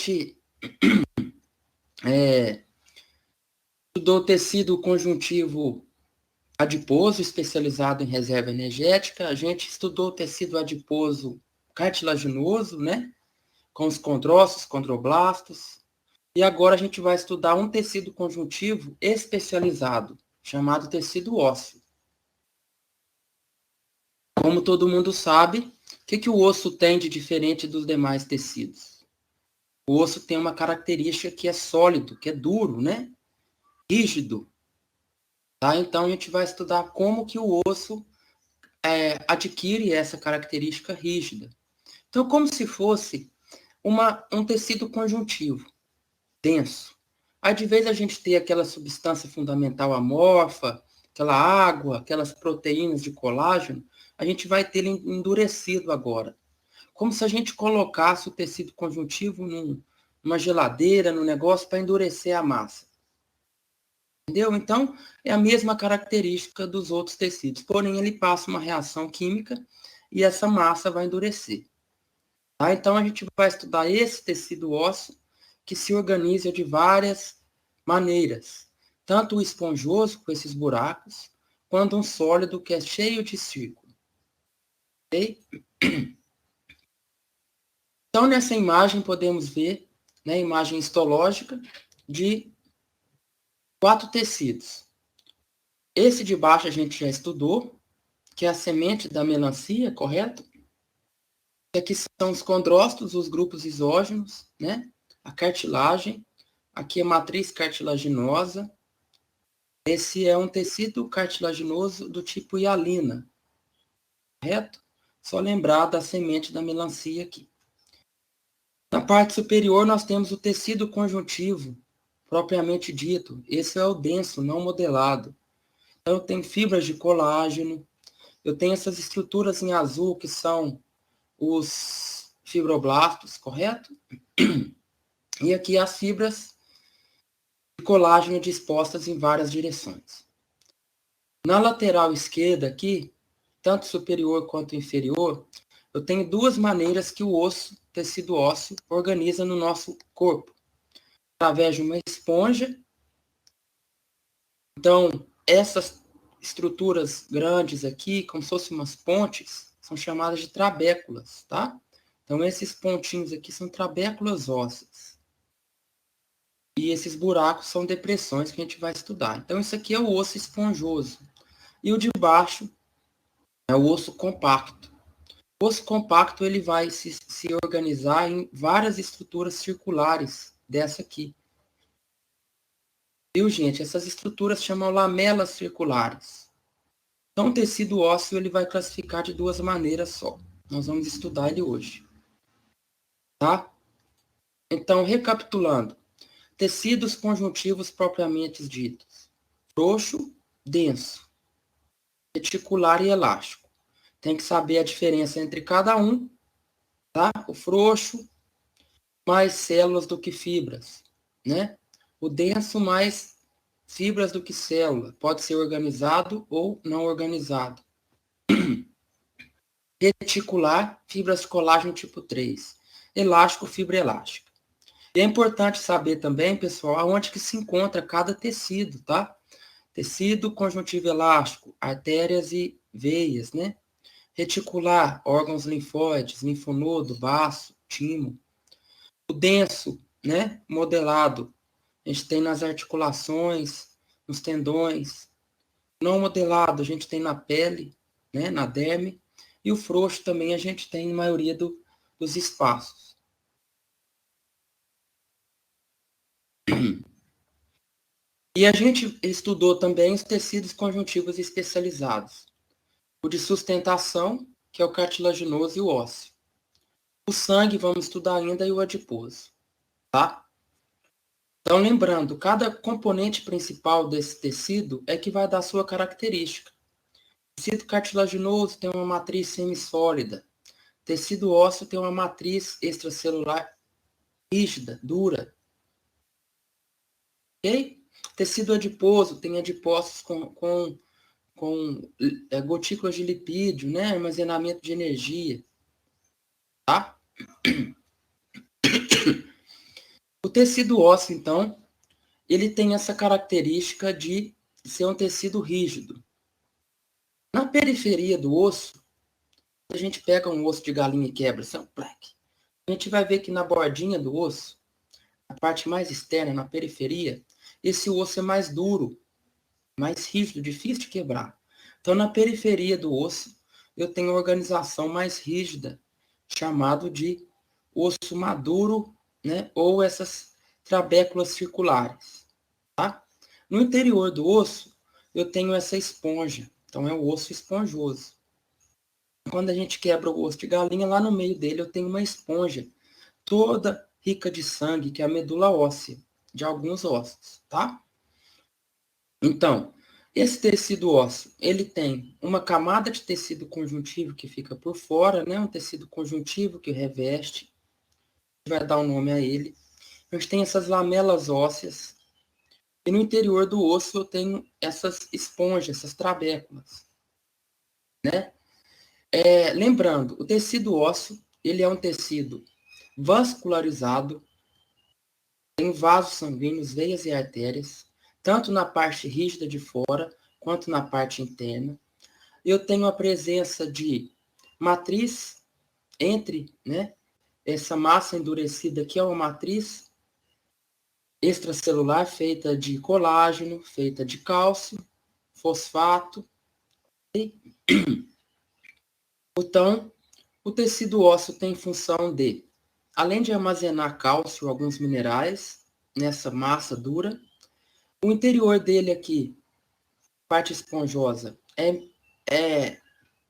gente estudou tecido conjuntivo adiposo, especializado em reserva energética. A gente estudou tecido adiposo cartilaginoso, né? Com os condrócitos, condroblastos. E agora a gente vai estudar um tecido conjuntivo especializado, chamado tecido ósseo. Como todo mundo sabe, o que o osso tem de diferente dos demais tecidos? O osso tem uma característica que é sólido, que é duro, né? Rígido. Tá? Então, a gente vai estudar como que o osso adquire essa característica rígida. Então, como se fosse um tecido conjuntivo, denso. Aí, de vez a gente ter aquela substância fundamental amorfa, aquela água, aquelas proteínas de colágeno, a gente vai ter ele endurecido agora. Como se a gente colocasse o tecido conjuntivo numa geladeira, num negócio, para endurecer a massa. Entendeu? Então, é a mesma característica dos outros tecidos. Porém, ele passa uma reação química e essa massa vai endurecer. Tá? Então, a gente vai estudar esse tecido ósseo que se organiza de várias maneiras. Tanto o esponjoso, com esses buracos, quanto um sólido que é cheio de círculo. Ok? Então, nessa imagem, podemos ver, né, imagem histológica de 4 tecidos. Esse de baixo a gente já estudou, que é a semente da melancia, correto? Aqui são os condrócitos, os grupos isógenos, né? A cartilagem. Aqui é a matriz cartilaginosa. Esse é um tecido cartilaginoso do tipo hialina, correto? Só lembrar da semente da melancia aqui. Na parte superior, nós temos o tecido conjuntivo, propriamente dito. Esse é o denso, não modelado. Então, eu tenho fibras de colágeno, eu tenho essas estruturas em azul, que são os fibroblastos, correto? E aqui as fibras de colágeno dispostas em várias direções. Na lateral esquerda aqui, tanto superior quanto inferior, eu tenho 2 maneiras que o osso, tecido ósseo, organiza no nosso corpo. Através de uma esponja. Então, essas estruturas grandes aqui, como se fossem umas pontes, são chamadas de trabéculas, tá? Então, esses pontinhos aqui são trabéculas ósseas. E esses buracos são depressões que a gente vai estudar. Então, isso aqui é o osso esponjoso. E o de baixo é o osso compacto. O osso compacto ele vai se organizar em várias estruturas circulares dessa aqui. Viu, gente? Essas estruturas chamam lamelas circulares. Então, o tecido ósseo ele vai classificar de 2 maneiras só. Nós vamos estudar ele hoje. Tá? Então, recapitulando. Tecidos conjuntivos propriamente ditos. Frouxo, denso, reticular e elástico. Tem que saber a diferença entre cada um. Tá? O frouxo, mais células do que fibras. Né? O denso, mais fibras do que célula. Pode ser organizado ou não organizado. Reticular, fibras de colágeno tipo 3. Elástico, fibra elástica. E é importante saber também, pessoal, aonde que se encontra cada tecido, tá? Tecido conjuntivo elástico, artérias e veias, né? Reticular, órgãos linfóides, linfonodo, baço, timo. O denso, né? Modelado, a gente tem nas articulações, nos tendões. Não modelado, a gente tem na pele, né? Na derme. E o frouxo também a gente tem na maioria dos espaços. E a gente estudou também os tecidos conjuntivos especializados. O de sustentação, que é o cartilaginoso e o ósseo. O sangue, vamos estudar ainda, e o adiposo. Tá? Então, lembrando, cada componente principal desse tecido é que vai dar sua característica. O tecido cartilaginoso tem uma matriz semissólida. O tecido ósseo tem uma matriz extracelular rígida, dura. Ok? Tecido adiposo tem adipócitos com gotículas de lipídio, né? Armazenamento de energia. Tá? tecido ósseo, então, ele tem essa característica de ser um tecido rígido. Na periferia do osso, a gente pega um osso de galinha e quebra, assim, um plaque. A gente vai ver que na bordinha do osso, a parte mais externa, na periferia, esse osso é mais duro, mais rígido, difícil de quebrar. Então, na periferia do osso, eu tenho uma organização mais rígida, chamado de osso maduro, né? Ou essas trabéculas circulares. Tá? No interior do osso, eu tenho essa esponja. Então, é o osso esponjoso. Quando a gente quebra o osso de galinha, lá no meio dele eu tenho uma esponja toda rica de sangue, que é a medula óssea, de alguns ossos, tá? Então, esse tecido ósseo, ele tem uma camada de tecido conjuntivo que fica por fora, né? Um tecido conjuntivo que reveste, vai dar um nome a ele. A gente tem essas lamelas ósseas, e no interior do osso eu tenho essas esponjas, essas trabéculas, né? Lembrando, o tecido ósseo, ele é um tecido vascularizado, tem vasos sanguíneos, veias e artérias, tanto na parte rígida de fora, quanto na parte interna. Eu tenho a presença de matriz entre, né, essa massa endurecida aqui é uma matriz extracelular feita de colágeno, feita de cálcio, fosfato. Então, o tecido ósseo tem função de, além de armazenar cálcio e alguns minerais nessa massa dura, o interior dele aqui, parte esponjosa, é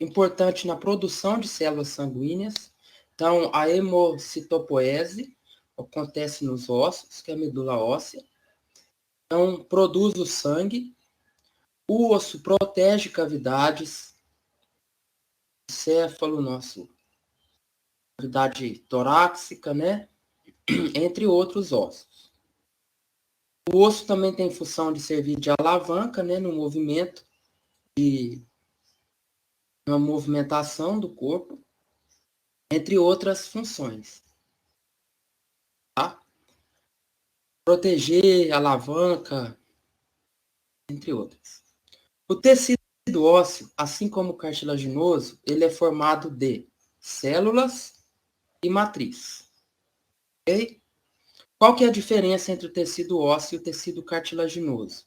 importante na produção de células sanguíneas. Então, a hemocitopoese acontece nos ossos, que é a medula óssea. Então, produz o sangue. O osso protege cavidades, céfalo, nosso cavidade torácica, né? Entre outros ossos. O osso também tem função de servir de alavanca, né? No movimento, na movimentação do corpo, entre outras funções. Tá? Proteger, alavanca, entre outras. O tecido ósseo, assim como o cartilaginoso, ele é formado de células e matriz. Ok? Qual que é a diferença entre o tecido ósseo e o tecido cartilaginoso?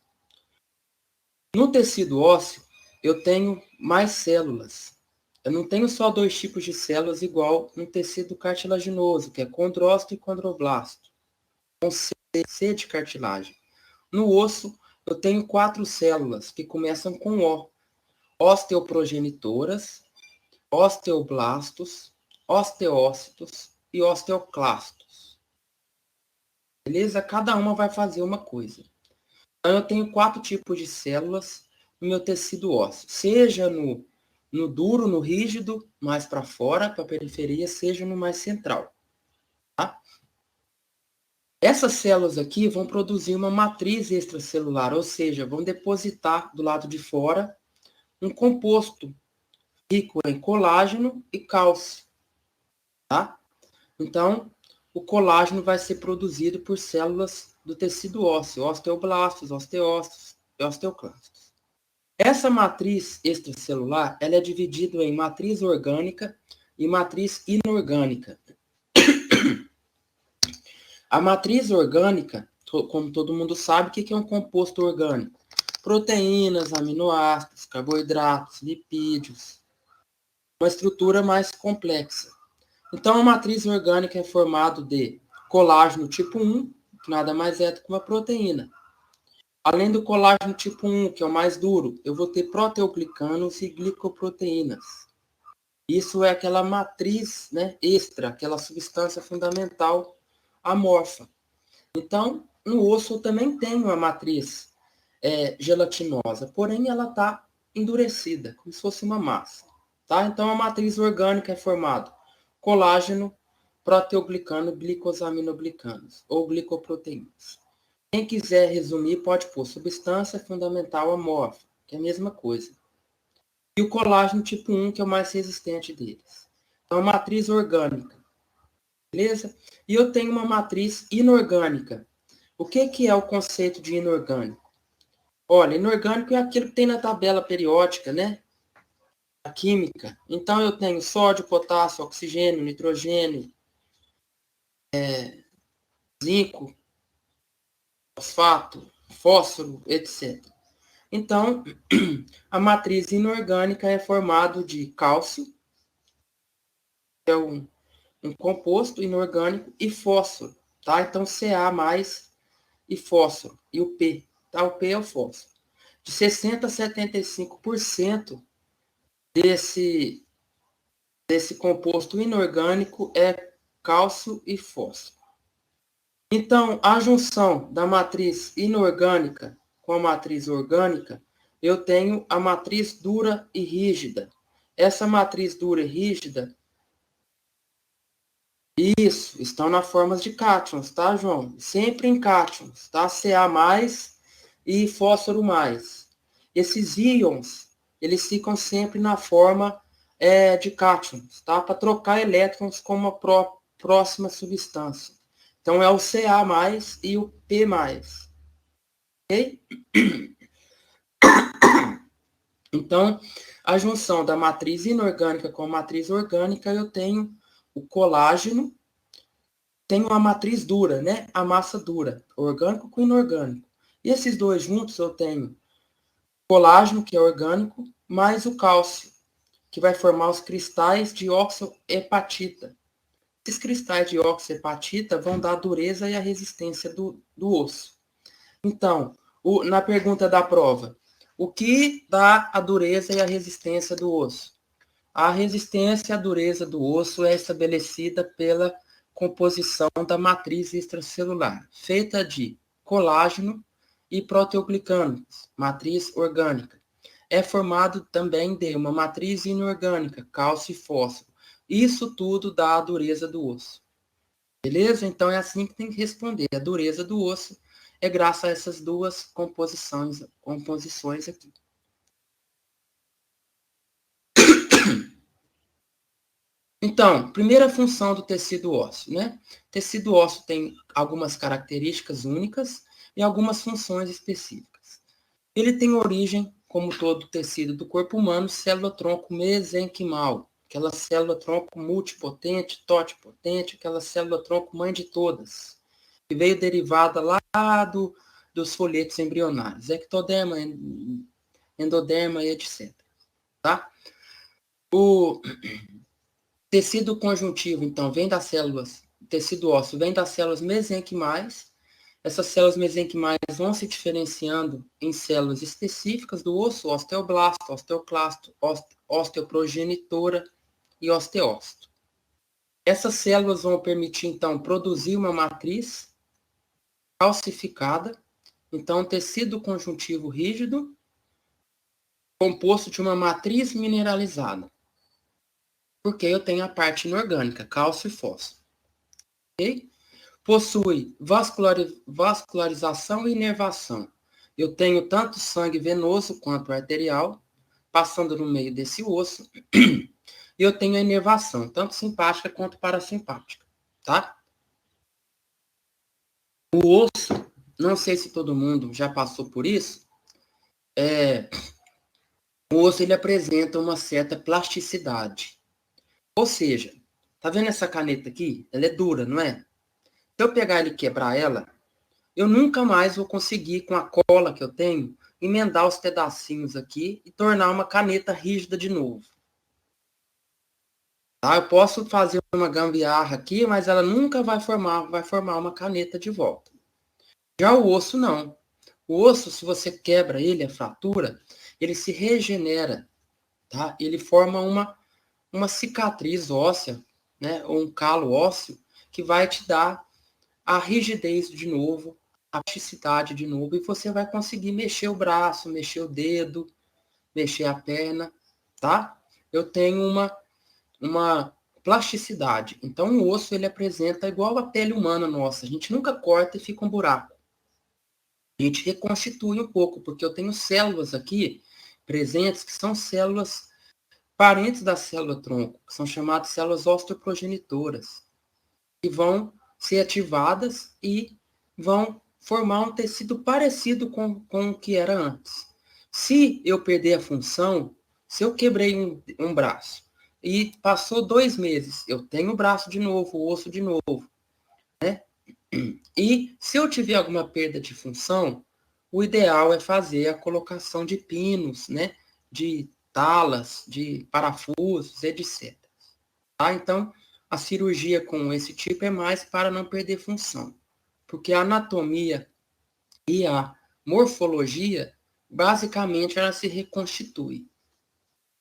No tecido ósseo, eu tenho mais células. Eu não tenho só dois tipos de células igual no tecido cartilaginoso, que é condrócito e condroblasto, com C de cartilagem. No osso, eu tenho 4 células que começam com O. Osteoprogenitoras, osteoblastos, osteócitos e osteoclastos. Beleza? Cada uma vai fazer uma coisa. Então, eu tenho 4 tipos de células no meu tecido ósseo. Seja no duro, no rígido, mais para fora, para a periferia, seja no mais central. Tá? Essas células aqui vão produzir uma matriz extracelular, ou seja, vão depositar do lado de fora um composto rico em colágeno e cálcio. Tá? Então, o colágeno vai ser produzido por células do tecido ósseo, osteoblastos, osteócitos e osteoclastos. Essa matriz extracelular, ela é dividida em matriz orgânica e matriz inorgânica. A matriz orgânica, como todo mundo sabe, o que é um composto orgânico? Proteínas, aminoácidos, carboidratos, lipídios. Uma estrutura mais complexa. Então, a matriz orgânica é formada de colágeno tipo 1, que nada mais é do que uma proteína. Além do colágeno tipo 1, que é o mais duro, eu vou ter proteoglicanos e glicoproteínas. Isso é aquela matriz, né, extra, aquela substância fundamental amorfa. Então, no osso eu também tenho uma matriz gelatinosa, porém ela está endurecida, como se fosse uma massa. Tá? Então, a matriz orgânica é formada colágeno, proteoglicano, glicosaminoglicanos, ou glicoproteínas. Quem quiser resumir, pode pôr substância fundamental amorfa, que é a mesma coisa. E o colágeno tipo 1, que é o mais resistente deles. Então, a matriz orgânica beleza? E eu tenho uma matriz inorgânica. O que é o conceito de inorgânico? Olha, inorgânico é aquilo que tem na tabela periódica, né? A química. Então, eu tenho sódio, potássio, oxigênio, nitrogênio, zinco, fosfato, fósforo, etc. Então, a matriz inorgânica é formada de cálcio, que é um composto inorgânico, e fósforo, tá? Então, Ca mais e fósforo, e o P, tá? O P é o fósforo. De 60% a 75% desse composto inorgânico é cálcio e fósforo. Então, a junção da matriz inorgânica com a matriz orgânica, eu tenho a matriz dura e rígida. Essa matriz dura e rígida, isso, estão na forma de cátions, tá, João? Sempre em cátions, tá? Ca+, e fósforo mais. Esses íons, eles ficam sempre na forma de cátions, tá? Para trocar elétrons com uma próxima substância. Então, é o Ca+, e o P+. Ok? Então, a junção da matriz inorgânica com a matriz orgânica, eu tenho o colágeno, tenho a matriz dura, né? A massa dura, orgânico com inorgânico. E esses dois juntos eu tenho colágeno, que é orgânico, mais o cálcio, que vai formar os cristais de oxohepatita. Esses cristais de oxohepatita vão dar a dureza e a resistência do osso. Então, na pergunta da prova, o que dá a dureza e a resistência do osso? A resistência e a dureza do osso é estabelecida pela composição da matriz extracelular, feita de colágeno e proteoglicanos, matriz orgânica. É formado também de uma matriz inorgânica, cálcio e fósforo. Isso tudo dá a dureza do osso. Beleza? Então é assim que tem que responder. A dureza do osso é graças a essas duas composições aqui. Então, primeira função do tecido ósseo, né? O tecido ósseo tem algumas características únicas e algumas funções específicas. Ele tem origem, como todo tecido do corpo humano, célula-tronco mesenquimal, aquela célula-tronco multipotente, totipotente, aquela célula-tronco mãe de todas, que veio derivada lá dos folhetos embrionários, ectoderma, endoderma e etc. Tá? O tecido conjuntivo, então, vem das células, tecido ósseo vem das células mesenquimais. Essas células mesenquimais vão se diferenciando em células específicas do osso, osteoblasto, osteoclasto, osteoprogenitora e osteócito. Essas células vão permitir, então, produzir uma matriz calcificada, então, tecido conjuntivo rígido, composto de uma matriz mineralizada. Porque eu tenho a parte inorgânica, cálcio e fósforo. Ok? Possui vascularização e inervação. Eu tenho tanto sangue venoso quanto arterial, passando no meio desse osso. E eu tenho a inervação, tanto simpática quanto parasimpática. Tá? O osso, não sei se todo mundo já passou por isso, o osso ele apresenta uma certa plasticidade. Ou seja, tá vendo essa caneta aqui? Ela é dura, não é? Se eu pegar ele e quebrar ela, eu nunca mais vou conseguir, com a cola que eu tenho, emendar os pedacinhos aqui e tornar uma caneta rígida de novo. Tá? Eu posso fazer uma gambiarra aqui, mas ela nunca vai formar uma caneta de volta. Já o osso, não. O osso, se você quebra ele, a fratura, ele se regenera. Tá? Ele forma uma cicatriz óssea, né? Ou um calo ósseo, que vai te dar a rigidez de novo, a plasticidade de novo, e você vai conseguir mexer o braço, mexer o dedo, mexer a perna, tá? Eu tenho uma plasticidade. Então, o osso, ele apresenta igual a pele humana nossa. A gente nunca corta e fica um buraco. A gente reconstitui um pouco, porque eu tenho células aqui presentes que são células parentes da célula-tronco, que são chamadas células osteoprogenitoras. que vão ser ativadas e vão formar um tecido parecido com o que era antes. Se eu perder a função, se eu quebrei um braço e passou 2 meses, eu tenho o braço de novo, o osso de novo, né? E se eu tiver alguma perda de função, o ideal é fazer a colocação de pinos, né? De talas, de parafusos, etc. Tá? Então, a cirurgia com esse tipo é mais para não perder função, porque a anatomia e a morfologia, basicamente, ela se reconstitui.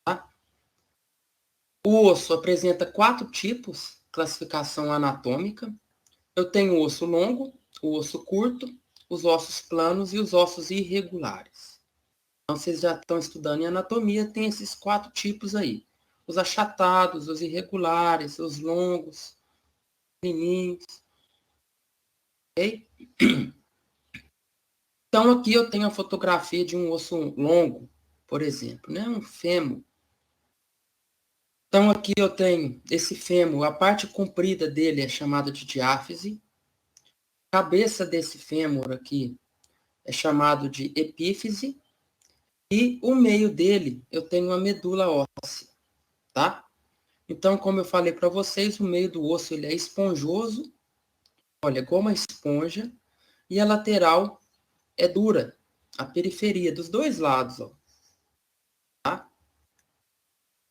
Tá? O osso apresenta 4 tipos, classificação anatômica. Eu tenho o osso longo, o osso curto, os ossos planos e os ossos irregulares. Então, vocês já estão estudando em anatomia, tem esses 4 tipos aí. Os achatados, os irregulares, os longos, fininhos. Ok? Então, aqui eu tenho a fotografia de um osso longo, por exemplo, né? Um fêmur. Então, aqui eu tenho esse fêmur, a parte comprida dele é chamada de diáfise. A cabeça desse fêmur aqui é chamado de epífise. E o meio dele, eu tenho a medula óssea, tá? Então, como eu falei para vocês, o meio do osso ele é esponjoso, olha, igual uma esponja, e a lateral é dura, a periferia dos dois lados, ó, tá?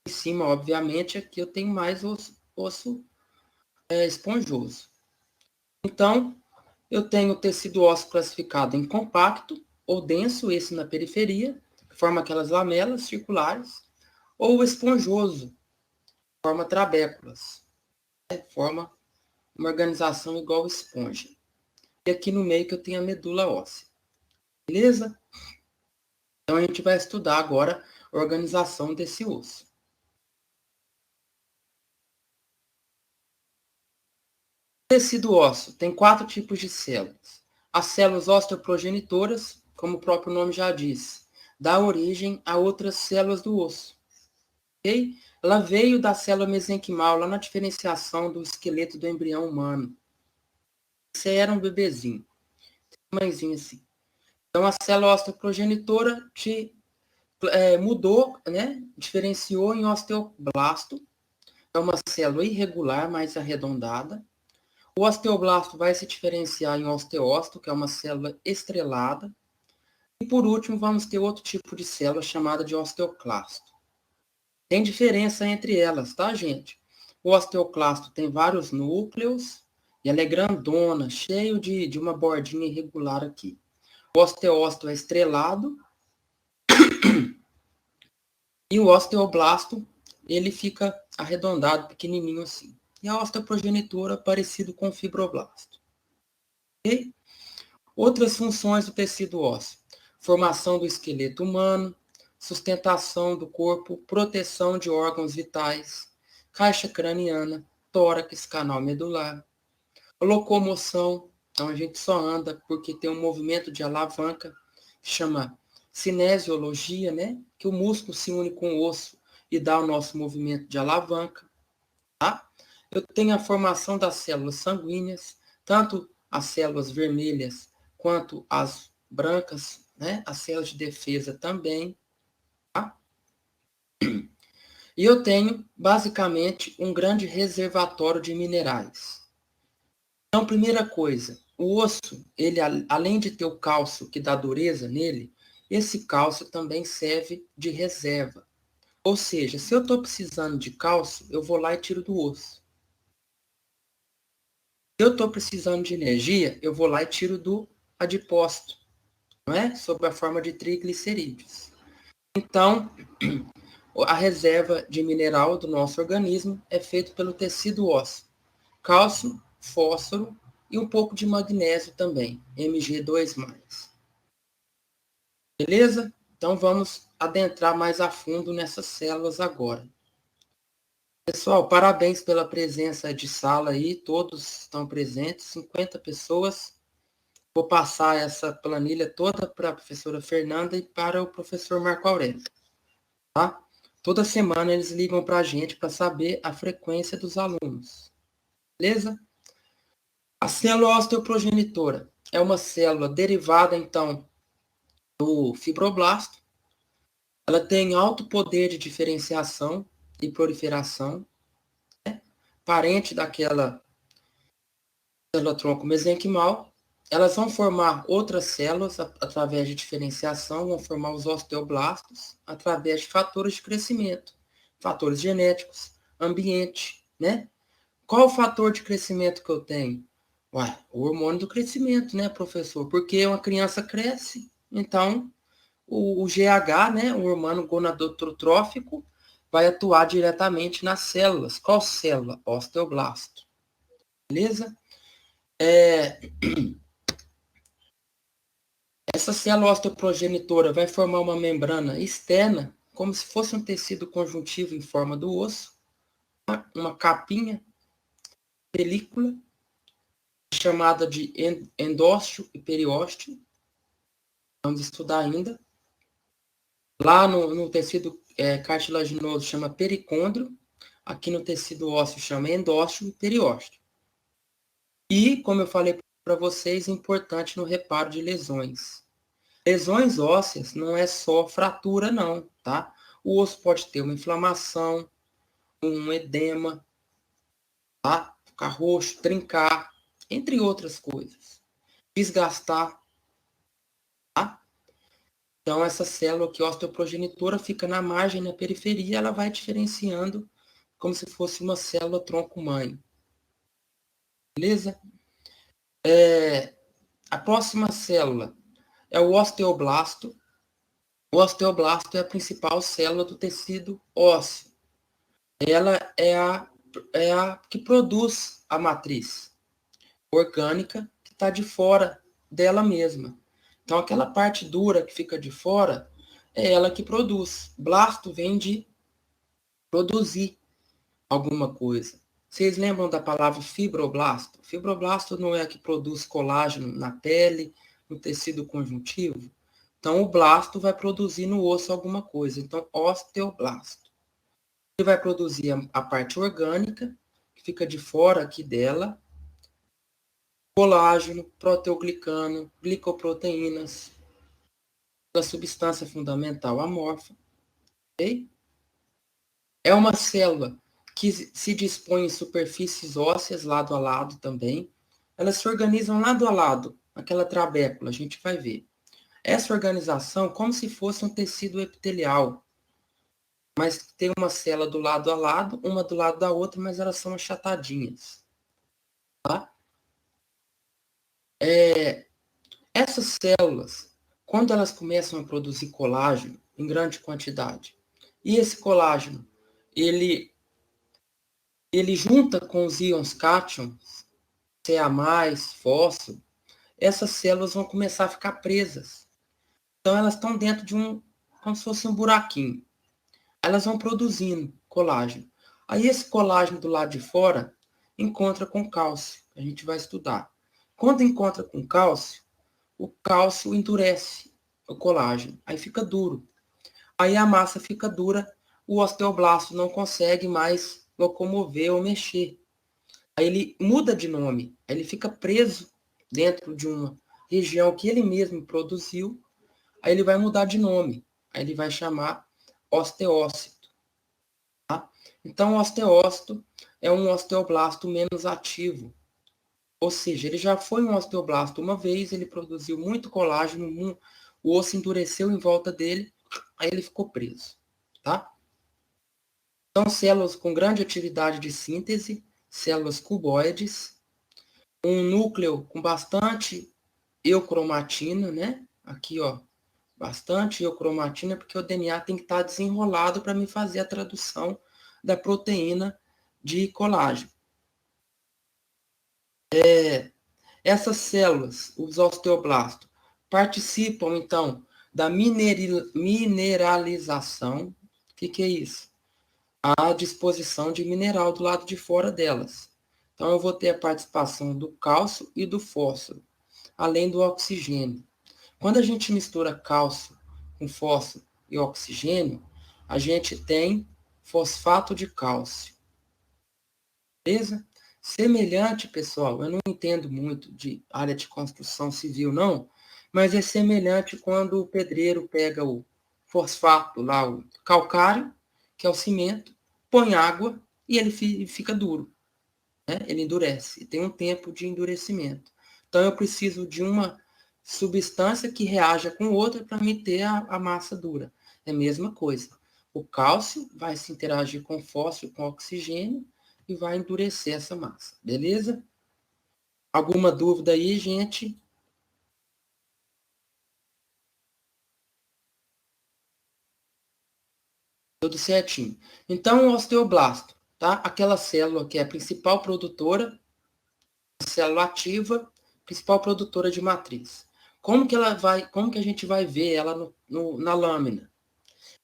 Em cima, obviamente, aqui eu tenho mais osso esponjoso. Então, eu tenho o tecido ósseo classificado em compacto ou denso, esse na periferia, que forma aquelas lamelas circulares, ou esponjoso, forma trabéculas, forma uma organização igual esponja. E aqui no meio que eu tenho a medula óssea. Beleza? Então a gente vai estudar agora a organização desse osso. O tecido ósseo tem 4 tipos de células. As células osteoprogenitoras, como o próprio nome já diz, dá origem a outras células do osso. Ok? Ela veio da célula mesenquimal, lá na diferenciação do esqueleto do embrião humano. Você era um bebezinho, mãezinha assim. Então, a célula osteoprogenitora mudou, né? Diferenciou em osteoblasto. É uma célula irregular, mais arredondada. O osteoblasto vai se diferenciar em osteócito, que é uma célula estrelada. E, por último, vamos ter outro tipo de célula chamada de osteoclasto. Tem diferença entre elas, tá, gente? O osteoclasto tem vários núcleos e ela é grandona, cheio de uma bordinha irregular aqui. O osteócito é estrelado e o osteoblasto, ele fica arredondado, pequenininho assim. E a osteoprogenitora parecido com o fibroblasto. Okay? Outras funções do tecido ósseo. Formação do esqueleto humano, sustentação do corpo, proteção de órgãos vitais, caixa craniana, tórax, canal medular, locomoção, então a gente só anda porque tem um movimento de alavanca, que chama cinesiologia, né? Que o músculo se une com o osso e dá o nosso movimento de alavanca, tá? Eu tenho a formação das células sanguíneas, tanto as células vermelhas quanto as brancas, né? As células de defesa também, tá? E eu tenho, basicamente, um grande reservatório de minerais. Então, primeira coisa, o osso, ele, além de ter o cálcio que dá dureza nele, esse cálcio também serve de reserva. Ou seja, se eu estou precisando de cálcio, eu vou lá e tiro do osso. Se eu estou precisando de energia, eu vou lá e tiro do adipócito, não é? Sob a forma de triglicerídeos. Então, a reserva de mineral do nosso organismo é feita pelo tecido ósseo. Cálcio, fósforo e um pouco de magnésio também, Mg2+. Beleza? Então vamos adentrar mais a fundo nessas células agora. Pessoal, parabéns pela presença de sala aí, todos estão presentes, 50 pessoas. Vou passar essa planilha toda para a professora Fernanda e para o professor Marco Aurélio. Tá? Toda semana eles ligam para a gente para saber a frequência dos alunos. Beleza? A célula osteoprogenitora é uma célula derivada, então, do fibroblasto. Ela tem alto poder de diferenciação e proliferação, né? Parente daquela célula-tronco mesenquimal. Elas vão formar outras células através de diferenciação, vão formar os osteoblastos através de fatores de crescimento, fatores genéticos, ambiente, né? Qual o fator de crescimento que eu tenho? Ué, o hormônio do crescimento, né, professor? Porque uma criança cresce, então o GH, né, o hormônio gonadotrófico, vai atuar diretamente nas células. Qual célula? Osteoblasto. Beleza? Essa célula osteoprogenitora vai formar uma membrana externa, como se fosse um tecido conjuntivo em forma do osso, uma capinha, película, chamada de endósteo e periósteo. Vamos estudar ainda. Lá no tecido cartilaginoso chama pericôndrio, aqui no tecido ósseo chama endósteo e periósteo. E, como eu falei para vocês, importante no reparo de lesões. Lesões ósseas não é só fratura, não, tá? O osso pode ter uma inflamação, um edema, tá? Ficar roxo, trincar, entre outras coisas. Desgastar, tá? Então, essa célula aqui, osteoprogenitora, fica na margem, na periferia, ela vai diferenciando como se fosse uma célula tronco-mãe. Beleza? A próxima célula é o osteoblasto. O osteoblasto é a principal célula do tecido ósseo. Ela é a que produz a matriz orgânica que está de fora dela mesma. Então, aquela parte dura que fica de fora é ela que produz. Blasto vem de produzir alguma coisa. Vocês lembram da palavra fibroblasto? Fibroblasto não é a que produz colágeno na pele, no tecido conjuntivo? Então, o blasto vai produzir no osso alguma coisa. Então, osteoblasto. Ele vai produzir a parte orgânica, que fica de fora aqui dela, colágeno, proteoglicano, glicoproteínas, da substância fundamental amorfa. Okay? É uma célula que se dispõe em superfícies ósseas lado a lado também. Elas se organizam lado a lado, naquela trabécula, a gente vai ver. Essa organização como se fosse um tecido epitelial, mas tem uma célula do lado a lado, uma do lado da outra, mas elas são achatadinhas. Tá? Essas células, quando elas começam a produzir colágeno em grande quantidade, e esse colágeno, ele junta com os íons cátions, Ca+, fósforo, essas células vão começar a ficar presas. Então, elas estão dentro de como se fosse um buraquinho. Elas vão produzindo colágeno. Aí, esse colágeno do lado de fora encontra com cálcio, que a gente vai estudar. Quando encontra com cálcio, o cálcio endurece o colágeno. Aí fica duro. Aí a massa fica dura, o osteoblasto não consegue mais locomover ou mexer. Aí ele muda de nome, aí ele fica preso dentro de uma região que ele mesmo produziu, aí ele vai mudar de nome, aí ele vai chamar osteócito. Tá? Então, o osteócito é um osteoblasto menos ativo, ou seja, ele já foi um osteoblasto uma vez, ele produziu muito colágeno, o osso endureceu em volta dele, aí ele ficou preso. Tá? São células com grande atividade de síntese, células cuboides, um núcleo com bastante eucromatina, né? Aqui, ó, bastante eucromatina, porque o DNA tem que estar desenrolado para me fazer a tradução da proteína de colágeno. Essas células, os osteoblastos, participam, então, da mineralização. O que é isso? A disposição de mineral do lado de fora delas. Então, eu vou ter a participação do cálcio e do fósforo, além do oxigênio. Quando a gente mistura cálcio com fósforo e oxigênio, a gente tem fosfato de cálcio. Beleza? Semelhante, pessoal, eu não entendo muito de área de construção civil, não, mas é semelhante quando o pedreiro pega o fosfato lá, o calcário, que é o cimento, põe água e ele fica duro, né? Ele endurece, tem um tempo de endurecimento. Então, eu preciso de uma substância que reaja com outra para me ter a massa dura. É a mesma coisa. O cálcio vai se interagir com fósforo, com oxigênio, e vai endurecer essa massa, beleza? Alguma dúvida aí, gente? Tudo certinho. Então, o osteoblasto, tá? Aquela célula que é a principal produtora, a célula ativa, principal produtora de matriz. Como que a gente vai ver ela na lâmina?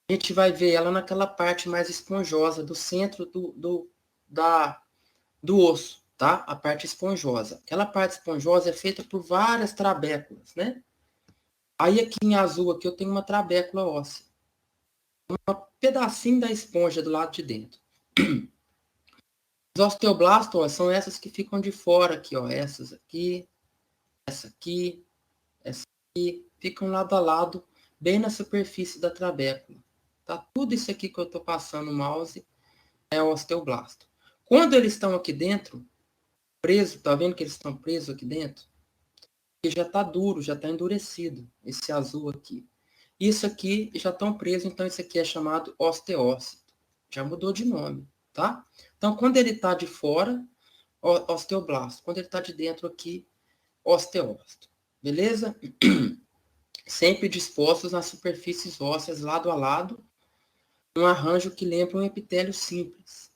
A gente vai ver ela naquela parte mais esponjosa do centro do osso, tá? A parte esponjosa. Aquela parte esponjosa é feita por várias trabéculas, né? Aí aqui em azul aqui eu tenho uma trabécula óssea. Um pedacinho da esponja do lado de dentro. Os osteoblastos, ó, são essas que ficam de fora aqui, ó. Essas aqui, essa aqui, essa aqui. Ficam lado a lado, bem na superfície da trabécula. Tá? Tudo isso aqui que eu estou passando o mouse é o osteoblasto. Quando eles estão aqui dentro, preso, tá vendo que eles estão presos aqui dentro? Que já está duro, já está endurecido, esse azul aqui. Isso aqui já estão presos, então isso aqui é chamado osteócito. Já mudou de nome, tá? Então, quando ele está de fora, osteoblasto. Quando ele está de dentro aqui, osteócito. Beleza? Sempre dispostos nas superfícies ósseas lado a lado, um arranjo que lembra um epitélio simples.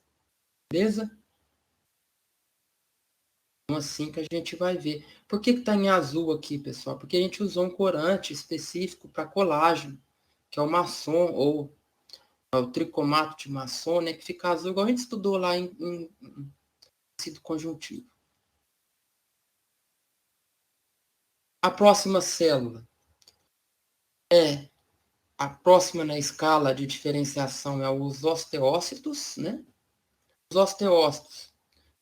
Beleza? Então, assim que a gente vai ver. Por que está em azul aqui, pessoal? Porque a gente usou um corante específico para colágeno, que é o maçom, ou o tricomato de maçom, né, que fica azul, igual a gente estudou lá em tecido conjuntivo. A próxima célula é a próxima na escala de diferenciação é os osteócitos, né? Os osteócitos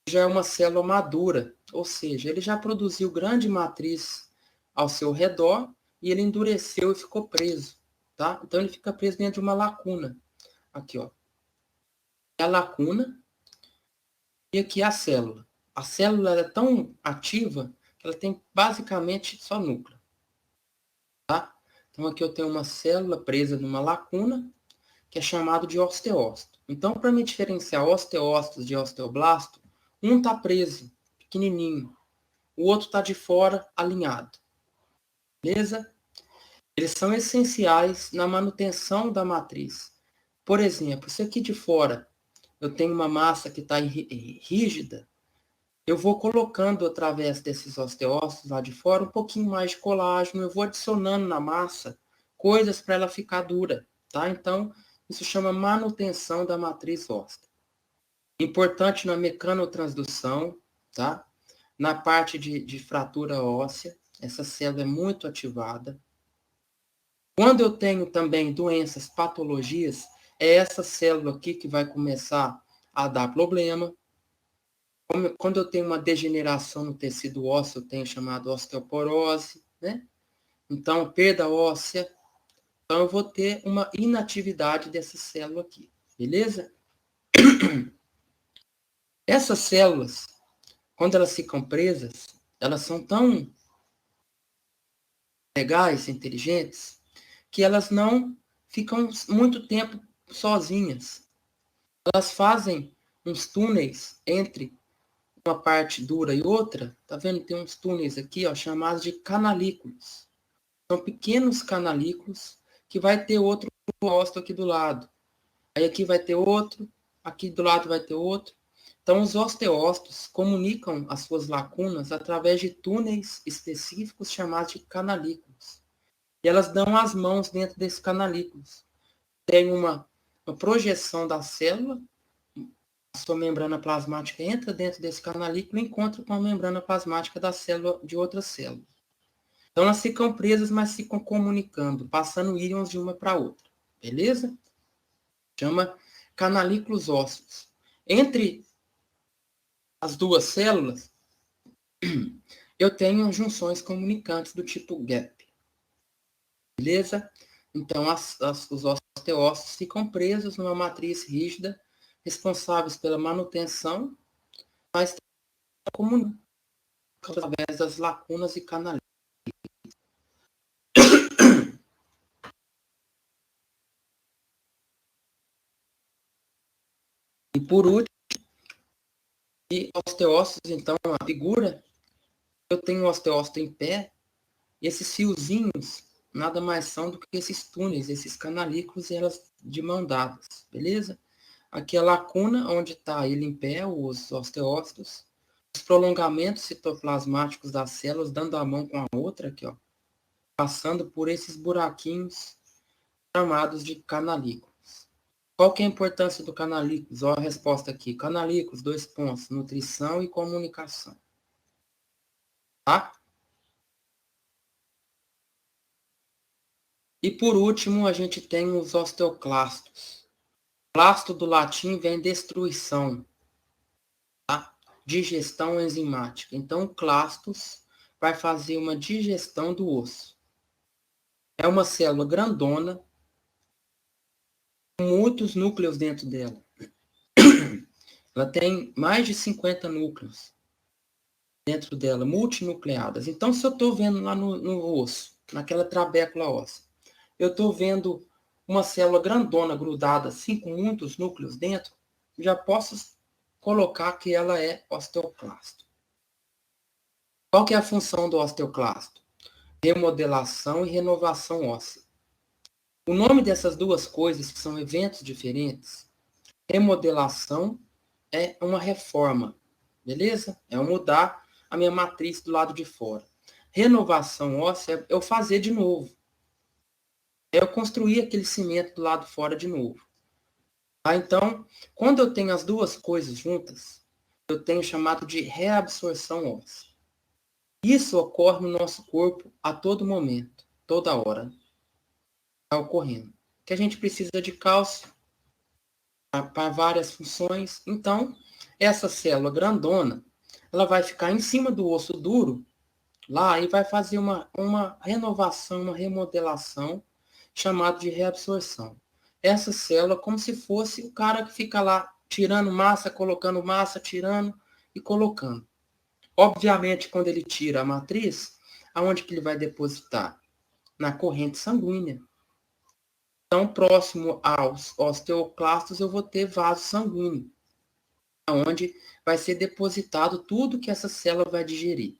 já é uma célula madura, ou seja, ele já produziu grande matriz ao seu redor e ele endureceu e ficou preso, tá? Então ele fica preso dentro de uma lacuna. Aqui, ó. É a lacuna e aqui é a célula. A célula é tão ativa que ela tem basicamente só núcleo, tá? Então aqui eu tenho uma célula presa numa lacuna que é chamado de osteócito. Então, para me diferenciar osteócitos de osteoblasto, um está preso, pequenininho, o outro está de fora, alinhado. Beleza? Eles são essenciais na manutenção da matriz. Por exemplo, se aqui de fora eu tenho uma massa que está rígida, eu vou colocando através desses osteócitos lá de fora um pouquinho mais de colágeno, eu vou adicionando na massa coisas para ela ficar dura, tá? Então, isso chama manutenção da matriz óssea. Importante na mecanotransdução, tá? Na parte de fratura óssea, essa célula é muito ativada. Quando eu tenho também doenças, patologias, é essa célula aqui que vai começar a dar problema. Quando eu tenho uma degeneração no tecido ósseo, eu tenho chamado osteoporose, né? Então, perda óssea. Então, eu vou ter uma inatividade dessa célula aqui, beleza? Essas células, quando elas ficam presas, elas são tão legais, inteligentes, que elas não ficam muito tempo sozinhas. Elas fazem uns túneis entre uma parte dura e outra. Tá vendo? Tem uns túneis aqui, ó, chamados de canalículos. São pequenos canalículos que vai ter outro osto aqui do lado. Aí aqui vai ter outro, aqui do lado vai ter outro. Então, os osteócitos comunicam as suas lacunas através de túneis específicos chamados de canalículos. E elas dão as mãos dentro desses canalículos. Tem uma projeção da célula, a sua membrana plasmática entra dentro desse canalículo e encontra com a membrana plasmática da célula de outra célula. Então, elas ficam presas, mas ficam comunicando, passando íons de uma para outra. Beleza? Chama canalículos ósseos. Entre as duas células, eu tenho junções comunicantes do tipo gap. Beleza? Então, os osteócitos ficam presos numa matriz rígida, responsáveis pela manutenção, mas comunicam através das lacunas e canalículas. E por último, e osteócitos, então, a figura, eu tenho o osteócito em pé, e esses fiozinhos nada mais são do que esses túneis, esses canalículos e elas de mão dadas, beleza? Aqui a lacuna, onde está ele em pé, os osteócitos, os prolongamentos citoplasmáticos das células, dando a mão com a outra, aqui, ó, passando por esses buraquinhos chamados de canalículos. Qual que é a importância do canalículos? Olha a resposta aqui. Canalículos, 2 pontos, nutrição e comunicação. Tá? E por último, a gente tem os osteoclastos. Clasto do latim vem destruição, tá? Digestão enzimática. Então, o clastos vai fazer uma digestão do osso. É uma célula grandona, com muitos núcleos dentro dela. Ela tem mais de 50 núcleos dentro dela, multinucleadas. Então, se eu estou vendo lá no osso, naquela trabécula óssea, eu estou vendo uma célula grandona grudada, assim, com muitos núcleos dentro, já posso colocar que ela é osteoclasto. Qual que é a função do osteoclasto? Remodelação e renovação óssea. O nome dessas duas coisas, que são eventos diferentes, remodelação é uma reforma, beleza? É eu mudar a minha matriz do lado de fora. Renovação óssea é eu fazer de novo. É eu construir aquele cimento do lado de fora de novo. Tá? Então, quando eu tenho as duas coisas juntas, eu tenho chamado de reabsorção óssea. Isso ocorre no nosso corpo a todo momento, toda hora. Está ocorrendo. Que a gente precisa de cálcio para várias funções. Então, essa célula grandona, ela vai ficar em cima do osso duro, lá, e vai fazer uma renovação, uma remodelação, chamada de reabsorção. Essa célula, como se fosse o cara que fica lá tirando massa, colocando massa, tirando e colocando. Obviamente, quando ele tira a matriz, aonde que ele vai depositar? Na corrente sanguínea. Então, próximo aos osteoclastos, eu vou ter vaso sanguíneo, onde vai ser depositado tudo que essa célula vai digerir.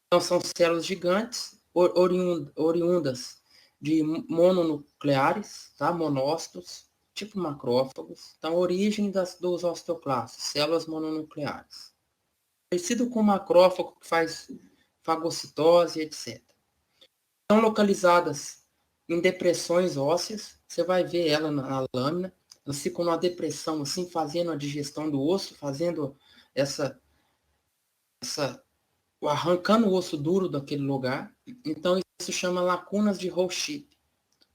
Então, são células gigantes, oriundas de mononucleares, tá? Monócitos, tipo macrófagos. Então, origem dos osteoclastos, células mononucleares. Parecido com o macrófago que faz fagocitose, etc. São localizadas em depressões ósseas, você vai ver ela na lâmina, elas ficam numa depressão, assim, fazendo a digestão do osso, fazendo arrancando o osso duro daquele lugar. Então, isso chama lacunas de Roche.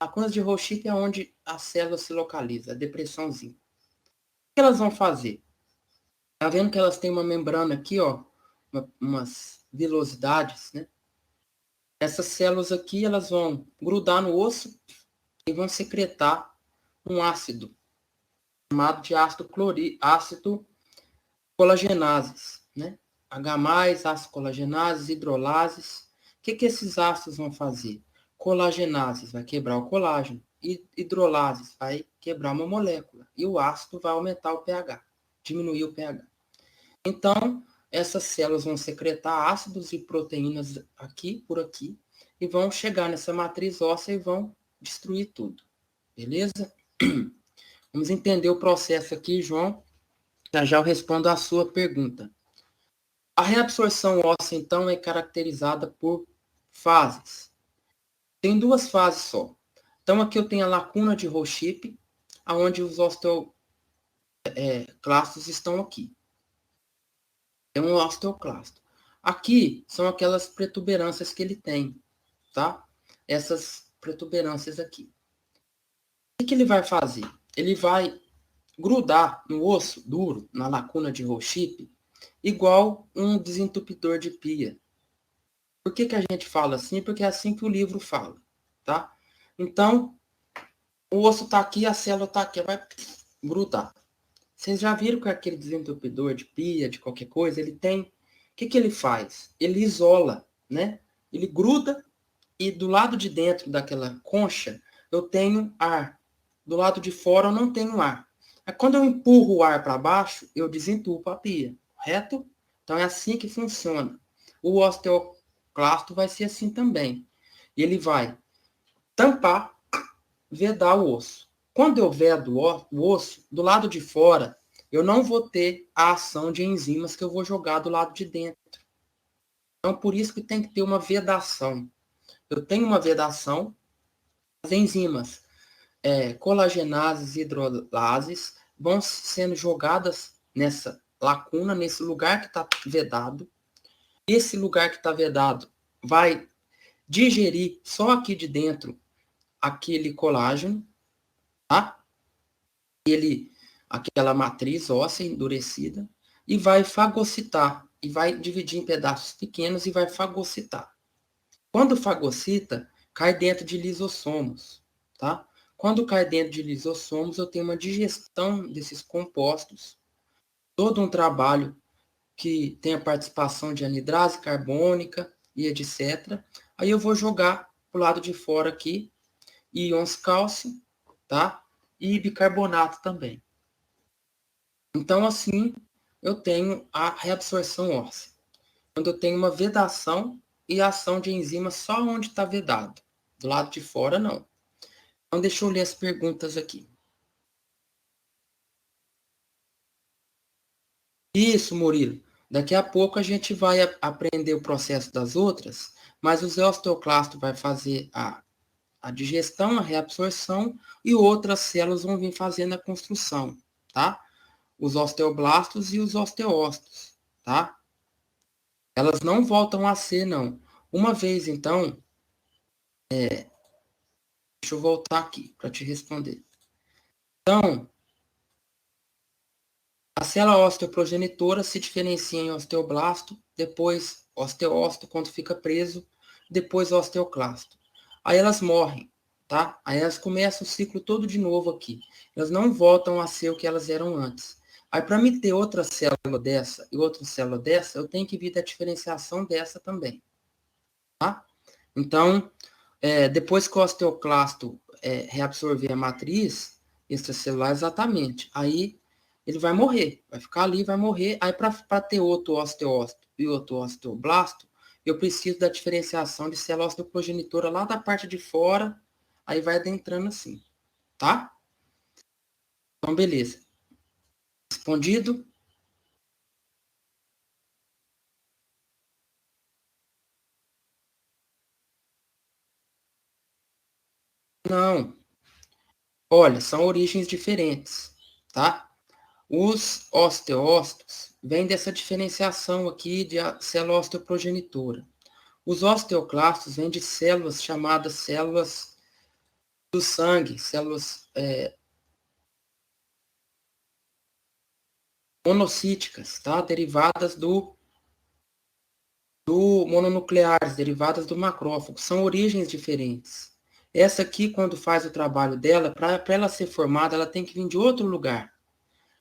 Lacunas de Roche é onde a célula se localiza, a depressãozinha. O que elas vão fazer? Tá vendo que elas têm uma membrana aqui, ó, umas vilosidades, né? Essas células aqui, elas vão grudar no osso e vão secretar um ácido, chamado de ácido colagenases, né? H+, ácido colagenases, hidrolases. O que esses ácidos vão fazer? Colagenases vai quebrar o colágeno, e hidrolases vai quebrar uma molécula, e o ácido vai aumentar o pH, diminuir o pH. Então, essas células vão secretar ácidos e proteínas aqui, por aqui, e vão chegar nessa matriz óssea e vão destruir tudo. Beleza? Vamos entender o processo aqui, João. Já eu respondo a sua pergunta. A reabsorção óssea, então, é caracterizada por fases. Tem duas fases só. Então, aqui eu tenho a lacuna de Roche, onde os osteoclastos estão aqui. É um osteoclasto. Aqui são aquelas protuberâncias que ele tem, tá? Essas protuberâncias aqui. O que ele vai fazer? Ele vai grudar no osso duro, na lacuna de Roche, igual um desentupidor de pia. Por que a gente fala assim? Porque é assim que o livro fala, tá? Então, o osso está aqui, a célula está aqui, vai grudar. Vocês já viram que aquele desentupidor de pia, de qualquer coisa, ele tem... O que ele faz? Ele isola, né? Ele gruda e do lado de dentro daquela concha eu tenho ar. Do lado de fora eu não tenho ar. Quando eu empurro o ar para baixo, eu desentupo a pia, correto? Então é assim que funciona. O osteoclasto vai ser assim também. Ele vai tampar, vedar o osso. Quando eu vedo o osso, do lado de fora, eu não vou ter a ação de enzimas que eu vou jogar do lado de dentro. Então, por isso que tem que ter uma vedação. Eu tenho uma vedação, as enzimas colagenases e hidrolases vão sendo jogadas nessa lacuna, nesse lugar que está vedado. Esse lugar que está vedado vai digerir só aqui de dentro aquele colágeno, tá? Aquela matriz óssea endurecida, e vai fagocitar, e vai dividir em pedaços pequenos e vai fagocitar. Quando fagocita, cai dentro de lisossomos, tá? Quando cai dentro de lisossomos, eu tenho uma digestão desses compostos, todo um trabalho que tem a participação de anidrase carbônica e etc. Aí eu vou jogar para o lado de fora aqui íons cálcio, tá? E bicarbonato também. Então, assim, eu tenho a reabsorção óssea. Quando eu tenho uma vedação e ação de enzima só onde está vedado. Do lado de fora, não. Então, deixa eu ler as perguntas aqui. Isso, Murilo. Daqui a pouco a gente vai aprender o processo das outras, mas os osteoclastos vai fazer a digestão, a reabsorção, e outras células vão vir fazendo a construção, tá? Os osteoblastos e os osteócitos, tá? Elas não voltam a ser, não. Uma vez, então, deixa eu voltar aqui para te responder. Então, a célula osteoprogenitora se diferencia em osteoblasto, depois osteócito, quando fica preso, depois osteoclasto. Aí elas morrem, tá? Aí elas começam o ciclo todo de novo aqui. Elas não voltam a ser o que elas eram antes. Aí, para me ter outra célula dessa e outra célula dessa, eu tenho que vir da diferenciação dessa também, tá? Então, depois que o osteoclasto reabsorver a matriz extracelular, exatamente, aí ele vai morrer, vai ficar ali, vai morrer. Aí, para ter outro osteócito e outro osteoblasto, eu preciso da diferenciação de célula osteoprogenitora lá da parte de fora, aí vai adentrando assim, tá? Então, beleza. Respondido? Não. Olha, são origens diferentes, tá? Os osteócitos vêm dessa diferenciação aqui de célula osteoprogenitora. Os osteoclastos vêm de células chamadas células do sangue, células monocíticas, tá? Derivadas do mononucleares, derivadas do macrófago. São origens diferentes. Essa aqui, quando faz o trabalho dela, para ela ser formada, ela tem que vir de outro lugar.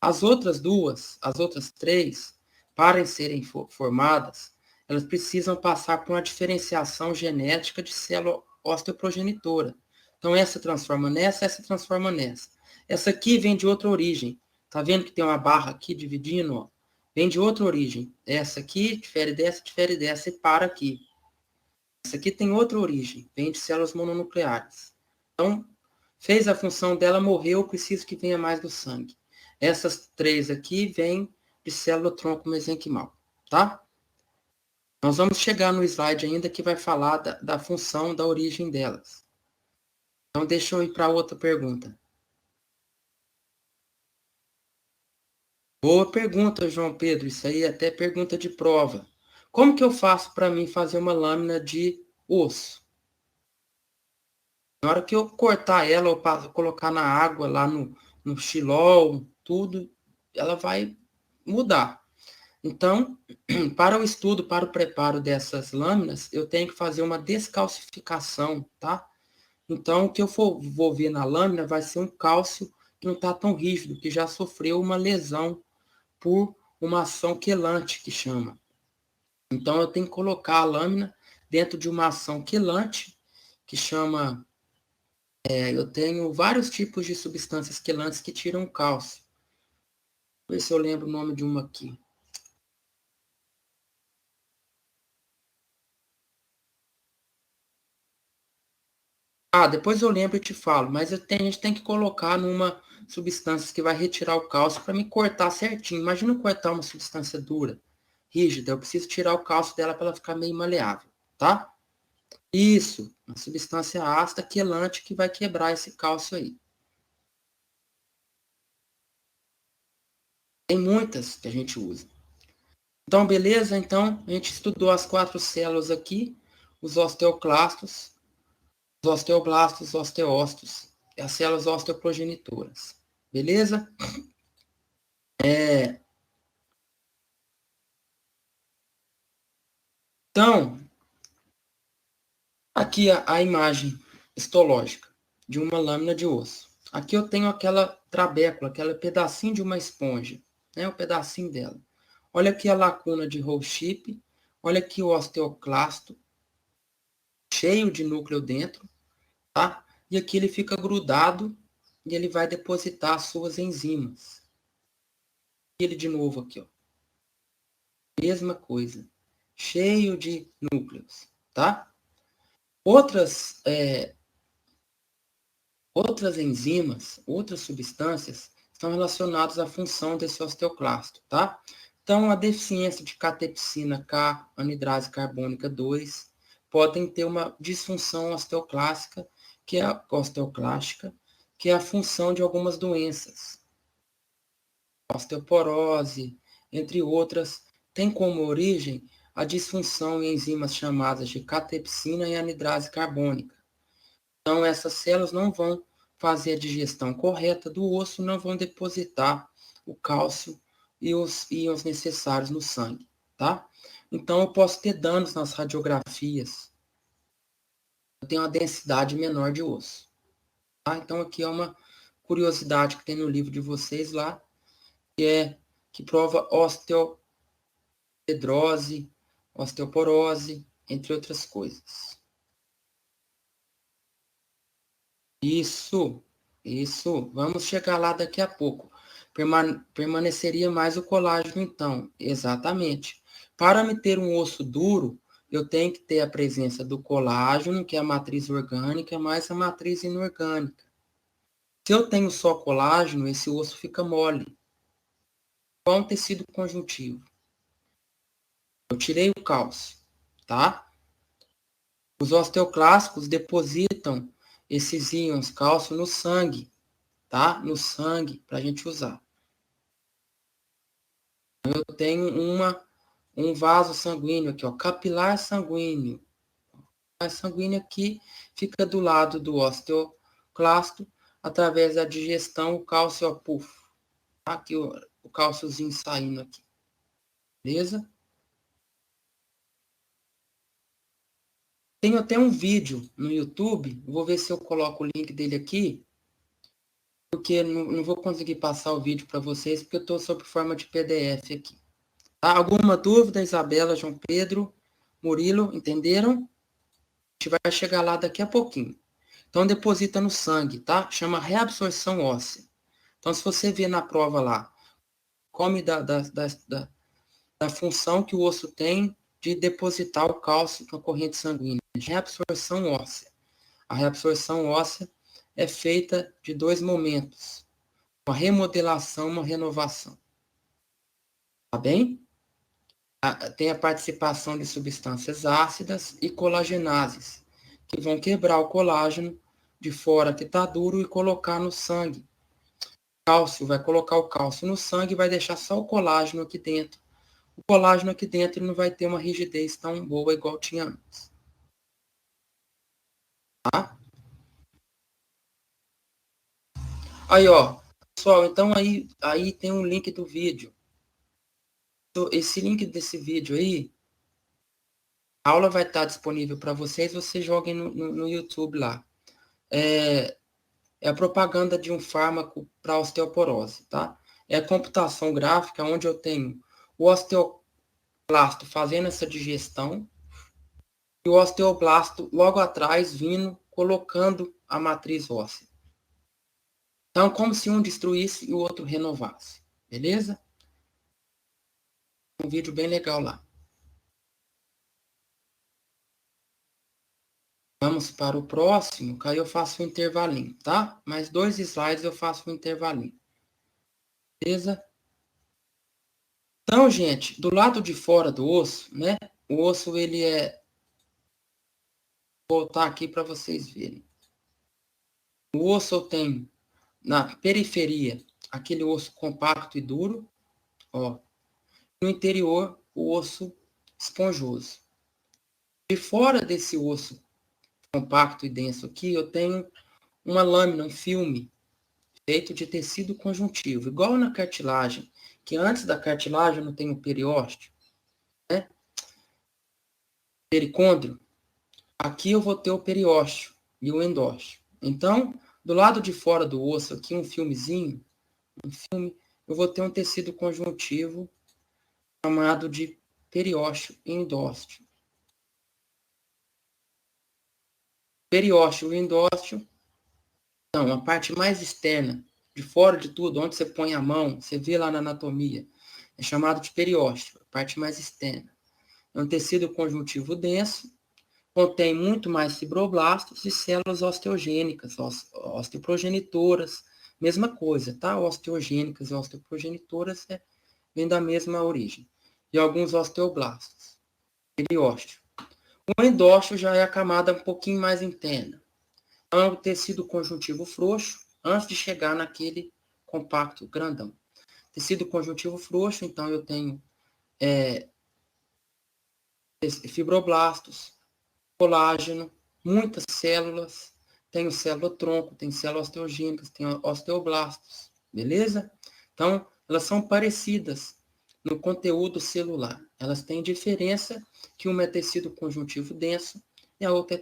As outras duas, as outras três, para serem formadas, elas precisam passar por uma diferenciação genética de célula osteoprogenitora. Então, essa transforma nessa, essa transforma nessa. Essa aqui vem de outra origem. Tá vendo que tem uma barra aqui dividindo? Ó? Vem de outra origem. Essa aqui difere dessa e para aqui. Essa aqui tem outra origem. Vem de células mononucleares. Então, fez a função dela, morreu, preciso que venha mais do sangue. Essas três aqui vêm de célula tronco mesenquimal, tá? Nós vamos chegar no slide ainda que vai falar da função, da origem delas. Então, deixa eu ir para outra pergunta. Boa pergunta, João Pedro. Isso aí é até pergunta de prova. Como que eu faço para mim fazer uma lâmina de osso? Na hora que eu cortar ela, ou colocar na água, lá no xilol, tudo, ela vai mudar. Então, para o estudo, para o preparo dessas lâminas, eu tenho que fazer uma descalcificação, tá? Então, o que eu vou ver na lâmina vai ser um cálcio que não está tão rígido, que já sofreu uma lesão por uma ação quelante, que chama. Então, eu tenho que colocar a lâmina dentro de uma ação quelante, que chama... eu tenho vários tipos de substâncias quelantes que tiram cálcio. Vou ver se eu lembro o nome de uma aqui. Depois eu lembro e te falo, mas a gente tem que colocar numa substância que vai retirar o cálcio para me cortar certinho. Imagina eu cortar uma substância dura, rígida, eu preciso tirar o cálcio dela para ela ficar meio maleável, tá? Isso, uma substância ácida, quelante, que vai quebrar esse cálcio aí. Tem muitas que a gente usa. Então, beleza? Então, a gente estudou as 4 células aqui, os osteoclastos, os osteoblastos, os osteócitos, e as células osteoprogenitoras. Beleza? Então, aqui a imagem histológica de uma lâmina de osso. Aqui eu tenho aquela trabécula, aquele pedacinho de uma esponja, né? O pedacinho dela. Olha aqui a lacuna de Rowe-Ship, olha aqui o osteoclasto, cheio de núcleo dentro, tá? E aqui ele fica grudado e ele vai depositar as suas enzimas. E ele de novo aqui, ó. Mesma coisa. Cheio de núcleos, tá? Outras enzimas, outras substâncias, estão relacionadas à função desse osteoclasto, tá? Então, a deficiência de catepsina K, anidrase carbônica 2, podem ter uma disfunção osteoclástica, que é a função de algumas doenças. Osteoporose, entre outras, tem como origem a disfunção em enzimas chamadas de catepsina e anidrase carbônica. Então, essas células não vão fazer a digestão correta do osso, não vão depositar o cálcio e os íons necessários no sangue, tá? Então, eu posso ter danos nas radiografias. Eu tenho uma densidade menor de osso, tá? Então, aqui é uma curiosidade que tem no livro de vocês lá, que prova osteopedrose, osteoporose, entre outras coisas. Isso. Vamos chegar lá daqui a pouco. Permaneceria mais o colágeno, então. Exatamente. Para me ter um osso duro, eu tenho que ter a presença do colágeno, que é a matriz orgânica, mais a matriz inorgânica. Se eu tenho só colágeno, esse osso fica mole. Qual um tecido conjuntivo? Eu tirei o cálcio, tá? Os osteoclásticos depositam esses íons cálcio no sangue, tá? No sangue, para a gente usar. Eu tenho um vaso sanguíneo aqui, ó, capilar sanguíneo. A sanguíneo aqui fica do lado do osteoclasto, através da digestão, o cálcio, ó, puf. Tá aqui o cálciozinho saindo aqui. Beleza? Tenho até um vídeo no YouTube, vou ver se eu coloco o link dele aqui, porque não vou conseguir passar o vídeo para vocês, porque eu estou sob forma de PDF aqui. Tá? Alguma dúvida, Isabela, João Pedro, Murilo, entenderam? A gente vai chegar lá daqui a pouquinho. Então, deposita no sangue, tá? Chama reabsorção óssea. Então, se você vê na prova lá, come da função que o osso tem de depositar o cálcio na corrente sanguínea. Reabsorção óssea. A reabsorção óssea é feita de 2 momentos. Uma remodelação, uma renovação. Tá bem? Tem a participação de substâncias ácidas e colagenases, que vão quebrar o colágeno de fora que está duro e colocar no sangue. Cálcio vai colocar o cálcio no sangue e vai deixar só o colágeno aqui dentro. O colágeno aqui dentro não vai ter uma rigidez tão boa igual tinha antes. Tá? Aí, ó. Pessoal, então aí tem um link do vídeo. esse link desse vídeo aí, a aula vai estar disponível para vocês joguem no YouTube lá. É a propaganda de um fármaco para osteoporose, tá? É a computação gráfica onde eu tenho o osteoclasto fazendo essa digestão e o osteoblasto logo atrás vindo, colocando a matriz óssea. Então, como se um destruísse e o outro renovasse. Beleza? Um vídeo bem legal lá. Vamos para o próximo, que aí eu faço um intervalinho, tá? Mais 2 slides eu faço um intervalinho. Beleza? Então, gente, do lado de fora do osso, né? O osso, ele é... Vou voltar aqui para vocês verem. O osso eu tenho na periferia aquele osso compacto e duro, ó. No interior, o osso esponjoso. De fora desse osso compacto e denso aqui, eu tenho uma lâmina, um filme, feito de tecido conjuntivo, igual na cartilagem, que antes da cartilagem não tem o periósteo, né? Pericôndrio. Aqui eu vou ter o periósteo e o endósteo. Então, do lado de fora do osso, aqui um filmezinho, eu vou ter um tecido conjuntivo chamado de periósteo e endósteo. Periósteo e endósteo são a parte mais externa, de fora de tudo, onde você põe a mão, você vê lá na anatomia. É chamado de periósteo, a parte mais externa. É um tecido conjuntivo denso, contém muito mais fibroblastos e células osteogênicas, osteoprogenitoras, mesma coisa, tá? Osteogênicas e osteoprogenitoras vêm da mesma origem. E alguns osteoblastos. Periósteo. O endósteo já é a camada um pouquinho mais interna. É um tecido conjuntivo frouxo, antes de chegar naquele compacto grandão. Tecido conjuntivo frouxo, então eu tenho fibroblastos, colágeno, muitas células, tenho célula-tronco, tem células osteogênicas, tem osteoblastos, beleza? Então, elas são parecidas no conteúdo celular. Elas têm diferença que uma é tecido conjuntivo denso e a outra é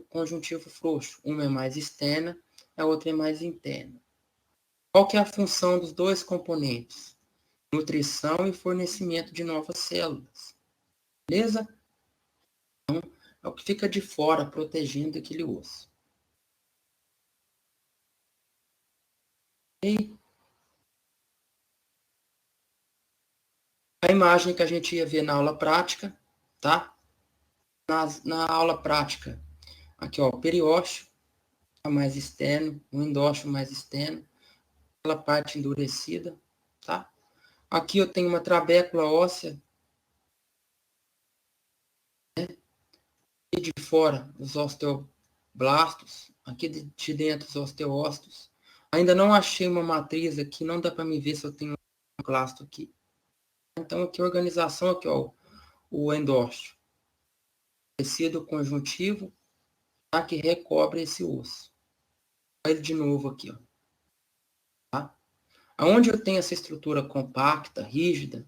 conjuntivo frouxo. Uma é mais externa, a outra é mais interna. Qual que é a função dos dois componentes? Nutrição e fornecimento de novas células. Beleza? Então, é o que fica de fora, protegendo aquele osso. E a imagem que a gente ia ver na aula prática, tá? Na aula prática, aqui ó, o periósteo mais externo, o endósteo mais externo, aquela parte endurecida, tá? Aqui eu tenho uma trabécula óssea, né? E de fora os osteoblastos, aqui de dentro os osteócitos. Ainda não achei uma matriz aqui, não dá para me ver se eu tenho um blasto aqui. Então aqui a organização, aqui ó, o endósteo. Tecido conjuntivo, tá? Que recobre esse osso. Ele de novo aqui, ó. Tá? Aonde eu tenho essa estrutura compacta, rígida,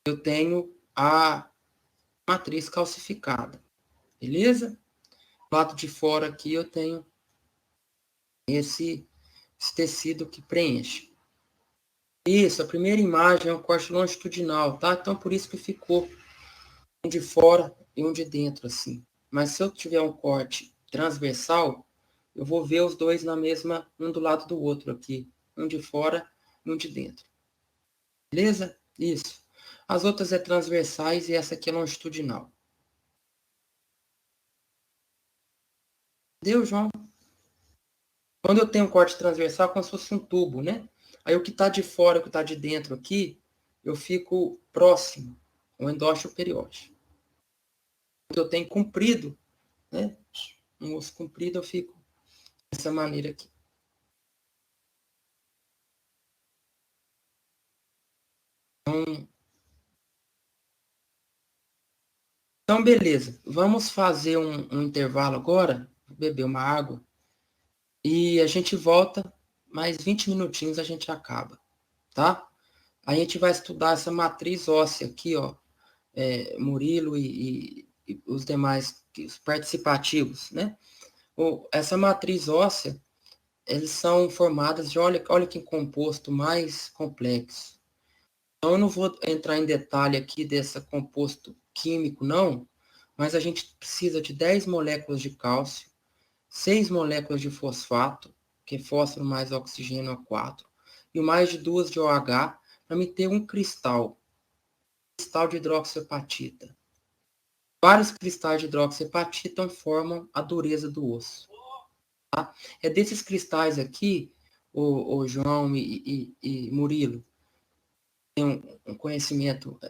eu tenho a matriz calcificada. Beleza? Do lado de fora aqui eu tenho esse tecido que preenche. Isso, a primeira imagem é um corte longitudinal, tá? Então por isso que ficou um de fora e um de dentro, assim. Mas se eu tiver um corte transversal, eu vou ver os dois na mesma, um do lado do outro aqui. Um de fora e um de dentro. Beleza? Isso. As outras é transversais e essa aqui é longitudinal. Deu, João? Quando eu tenho um corte transversal, é como se fosse um tubo, né? Aí o que está de fora, o que está de dentro aqui, eu fico próximo, o endósteo periósteo. Quando eu tenho comprido, né? Um osso comprido, eu fico dessa maneira aqui. Então, beleza. Vamos fazer um intervalo agora. Vou beber uma água. E a gente volta. Mais 20 minutinhos a gente acaba. Tá? A gente vai estudar essa matriz óssea aqui, ó, Murilo e os demais os participativos, né? Essa matriz óssea, eles são formadas de, olha que composto mais complexo. Então, eu não vou entrar em detalhe aqui desse composto químico, não, mas a gente precisa de 10 moléculas de cálcio, 6 moléculas de fosfato, que é fósforo mais oxigênio a 4, e mais de 2 de OH, para me ter um cristal de hidroxiapatita. Vários cristais de hidroxiapatita formam a dureza do osso. Tá? É desses cristais aqui, o João e Murilo, tem um conhecimento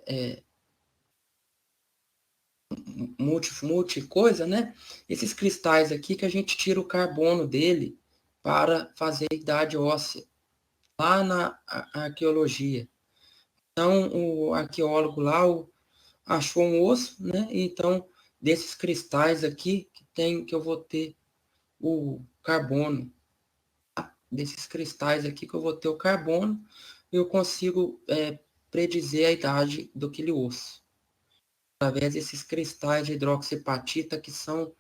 multi coisa, né? Esses cristais aqui que a gente tira o carbono dele para fazer a idade óssea, lá na arqueologia. Então, o arqueólogo lá achou um osso, né? Então, desses cristais aqui que eu vou ter o carbono, desses cristais aqui que eu vou ter o carbono, eu consigo predizer a idade daquele osso, através desses cristais de hidroxiapatita que são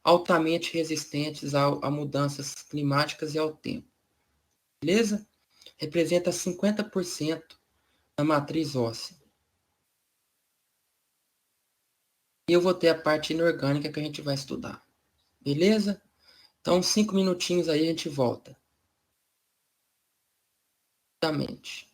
altamente resistentes a mudanças climáticas e ao tempo. Beleza? Representa 50% da matriz óssea. E eu vou ter a parte inorgânica que a gente vai estudar. Beleza? Então, 5 minutinhos aí a gente volta. Exatamente.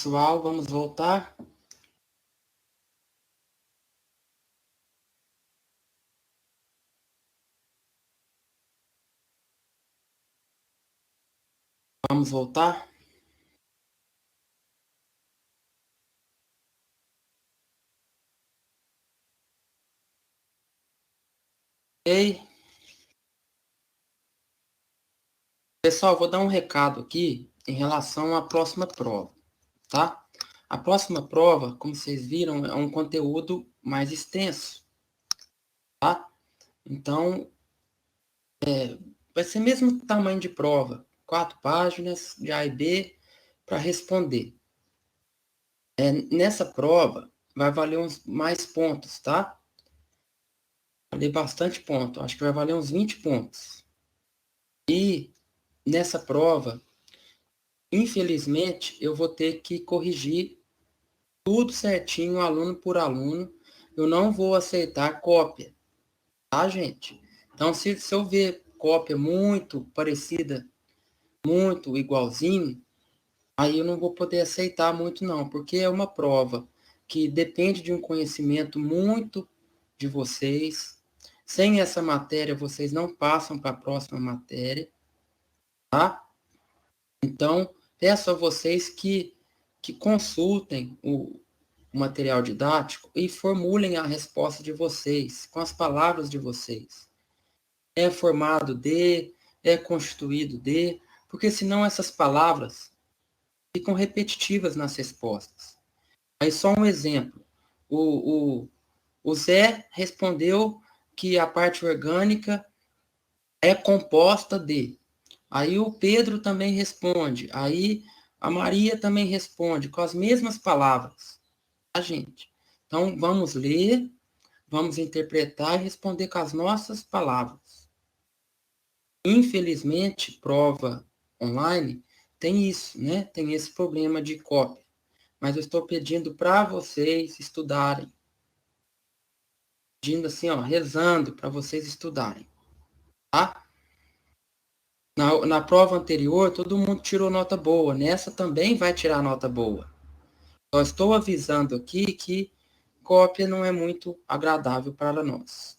pessoal, vamos voltar. Vamos voltar. Ok. Pessoal, vou dar um recado aqui em relação à próxima prova, tá? A próxima prova, como vocês viram, é um conteúdo mais extenso, tá? Então, vai ser mesmo tamanho de prova, 4 páginas de A e B para responder. Nessa prova, vai valer uns mais pontos, tá? Valer bastante ponto, acho que vai valer uns 20 pontos. E nessa prova, infelizmente, eu vou ter que corrigir tudo certinho, aluno por aluno. Eu não vou aceitar cópia, tá, gente? Então, se eu ver cópia muito parecida, muito igualzinho, aí eu não vou poder aceitar muito, não, porque é uma prova que depende de um conhecimento muito de vocês. Sem essa matéria, vocês não passam para a próxima matéria, tá? Então, peço a vocês que consultem o material didático e formulem a resposta de vocês, com as palavras de vocês. É formado de, é constituído de, porque senão essas palavras ficam repetitivas nas respostas. Aí só um exemplo. O Zé respondeu que a parte orgânica é composta de. Aí o Pedro também responde. Aí a Maria também responde com as mesmas palavras. Tá, gente? Então, vamos ler, vamos interpretar e responder com as nossas palavras. Infelizmente, prova online tem isso, né? Tem esse problema de cópia. Mas eu estou pedindo para vocês estudarem. Pedindo assim, ó, rezando para vocês estudarem, tá? Na prova anterior, todo mundo tirou nota boa. Nessa também vai tirar nota boa. Só estou avisando aqui que cópia não é muito agradável para nós.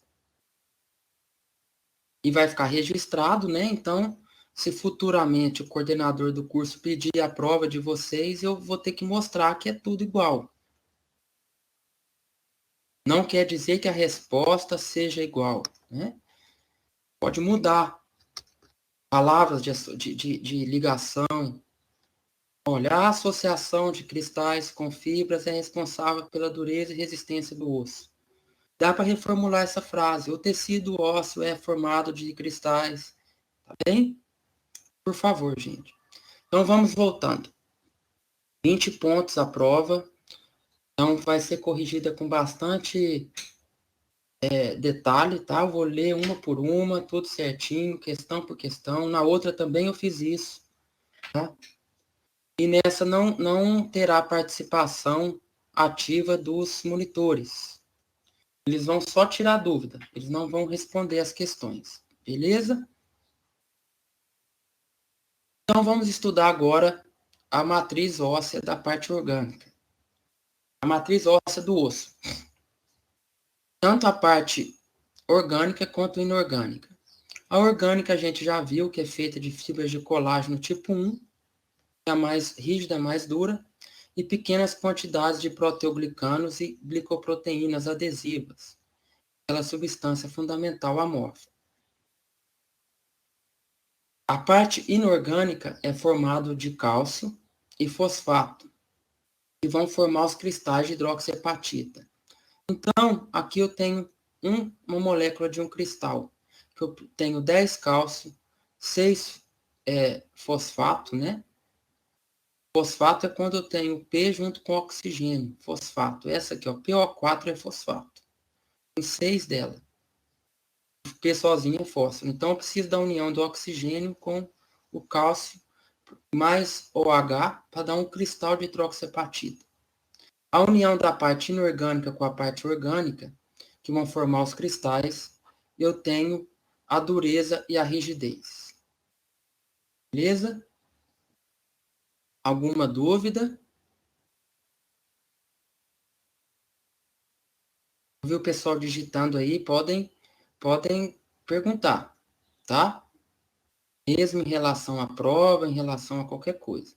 E vai ficar registrado, né? Então, se futuramente o coordenador do curso pedir a prova de vocês, eu vou ter que mostrar que é tudo igual. Não quer dizer que a resposta seja igual, né? Pode mudar. Palavras de ligação. Olha, a associação de cristais com fibras é responsável pela dureza e resistência do osso. Dá para reformular essa frase. O tecido ósseo é formado de cristais. Tá bem? Por favor, gente. Então, vamos voltando. 20 pontos a prova. Então, vai ser corrigida com bastante detalhe, tá? Eu vou ler uma por uma, tudo certinho, questão por questão. Na outra também eu fiz isso, tá? E nessa não terá participação ativa dos monitores. Eles vão só tirar dúvida, eles não vão responder as questões, beleza? Então, vamos estudar agora a matriz óssea da parte orgânica. A matriz óssea do osso. Tanto a parte orgânica quanto inorgânica. A orgânica a gente já viu que é feita de fibras de colágeno tipo 1, que é a mais rígida, mais dura, e pequenas quantidades de proteoglicanos e glicoproteínas adesivas, aquela substância fundamental amorfa. A parte inorgânica é formada de cálcio e fosfato, que vão formar os cristais de hidroxiapatita. Então, aqui eu tenho uma molécula de um cristal, que eu tenho 10 cálcio, 6 fosfato, né? Fosfato é quando eu tenho P junto com oxigênio, fosfato. Essa aqui, ó, PO4 é fosfato. Tem 6 dela. O P sozinho é fósforo. Então, eu preciso da união do oxigênio com o cálcio mais OH para dar um cristal de hidroxiapatita. A união da parte inorgânica com a parte orgânica, que vão formar os cristais, eu tenho a dureza e a rigidez. Beleza? Alguma dúvida? vi o pessoal digitando aí, podem perguntar, tá? Mesmo em relação à prova, em relação a qualquer coisa.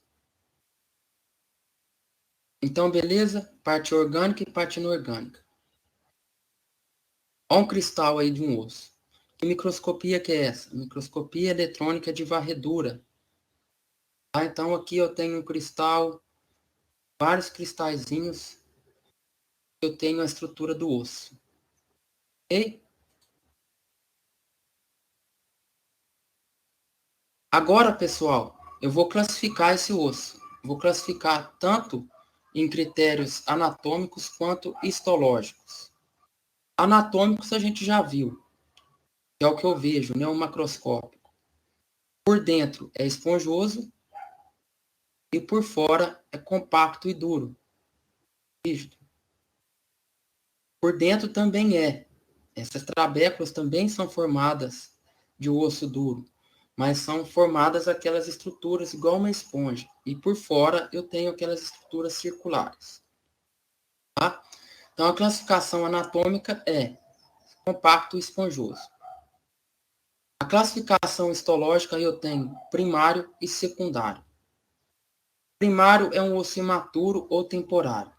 Então, beleza? Parte orgânica e parte inorgânica. Olha um cristal aí de um osso. Que microscopia que é essa? Microscopia eletrônica de varredura. Tá? Então, aqui eu tenho um cristal, vários cristalzinhos. Eu tenho a estrutura do osso. Ok? Agora, pessoal, eu vou classificar esse osso. Vou classificar tanto em critérios anatômicos quanto histológicos. Anatômicos a gente já viu, que é o que eu vejo, né? O macroscópico. Por dentro é esponjoso e por fora é compacto e duro, rígido. Por dentro também é. Essas trabéculas também são formadas de osso duro, mas são formadas aquelas estruturas igual uma esponja. E por fora eu tenho aquelas estruturas circulares. Tá? Então a classificação anatômica é compacto e esponjoso. A classificação histológica eu tenho primário e secundário. Primário é um osso imaturo ou temporário.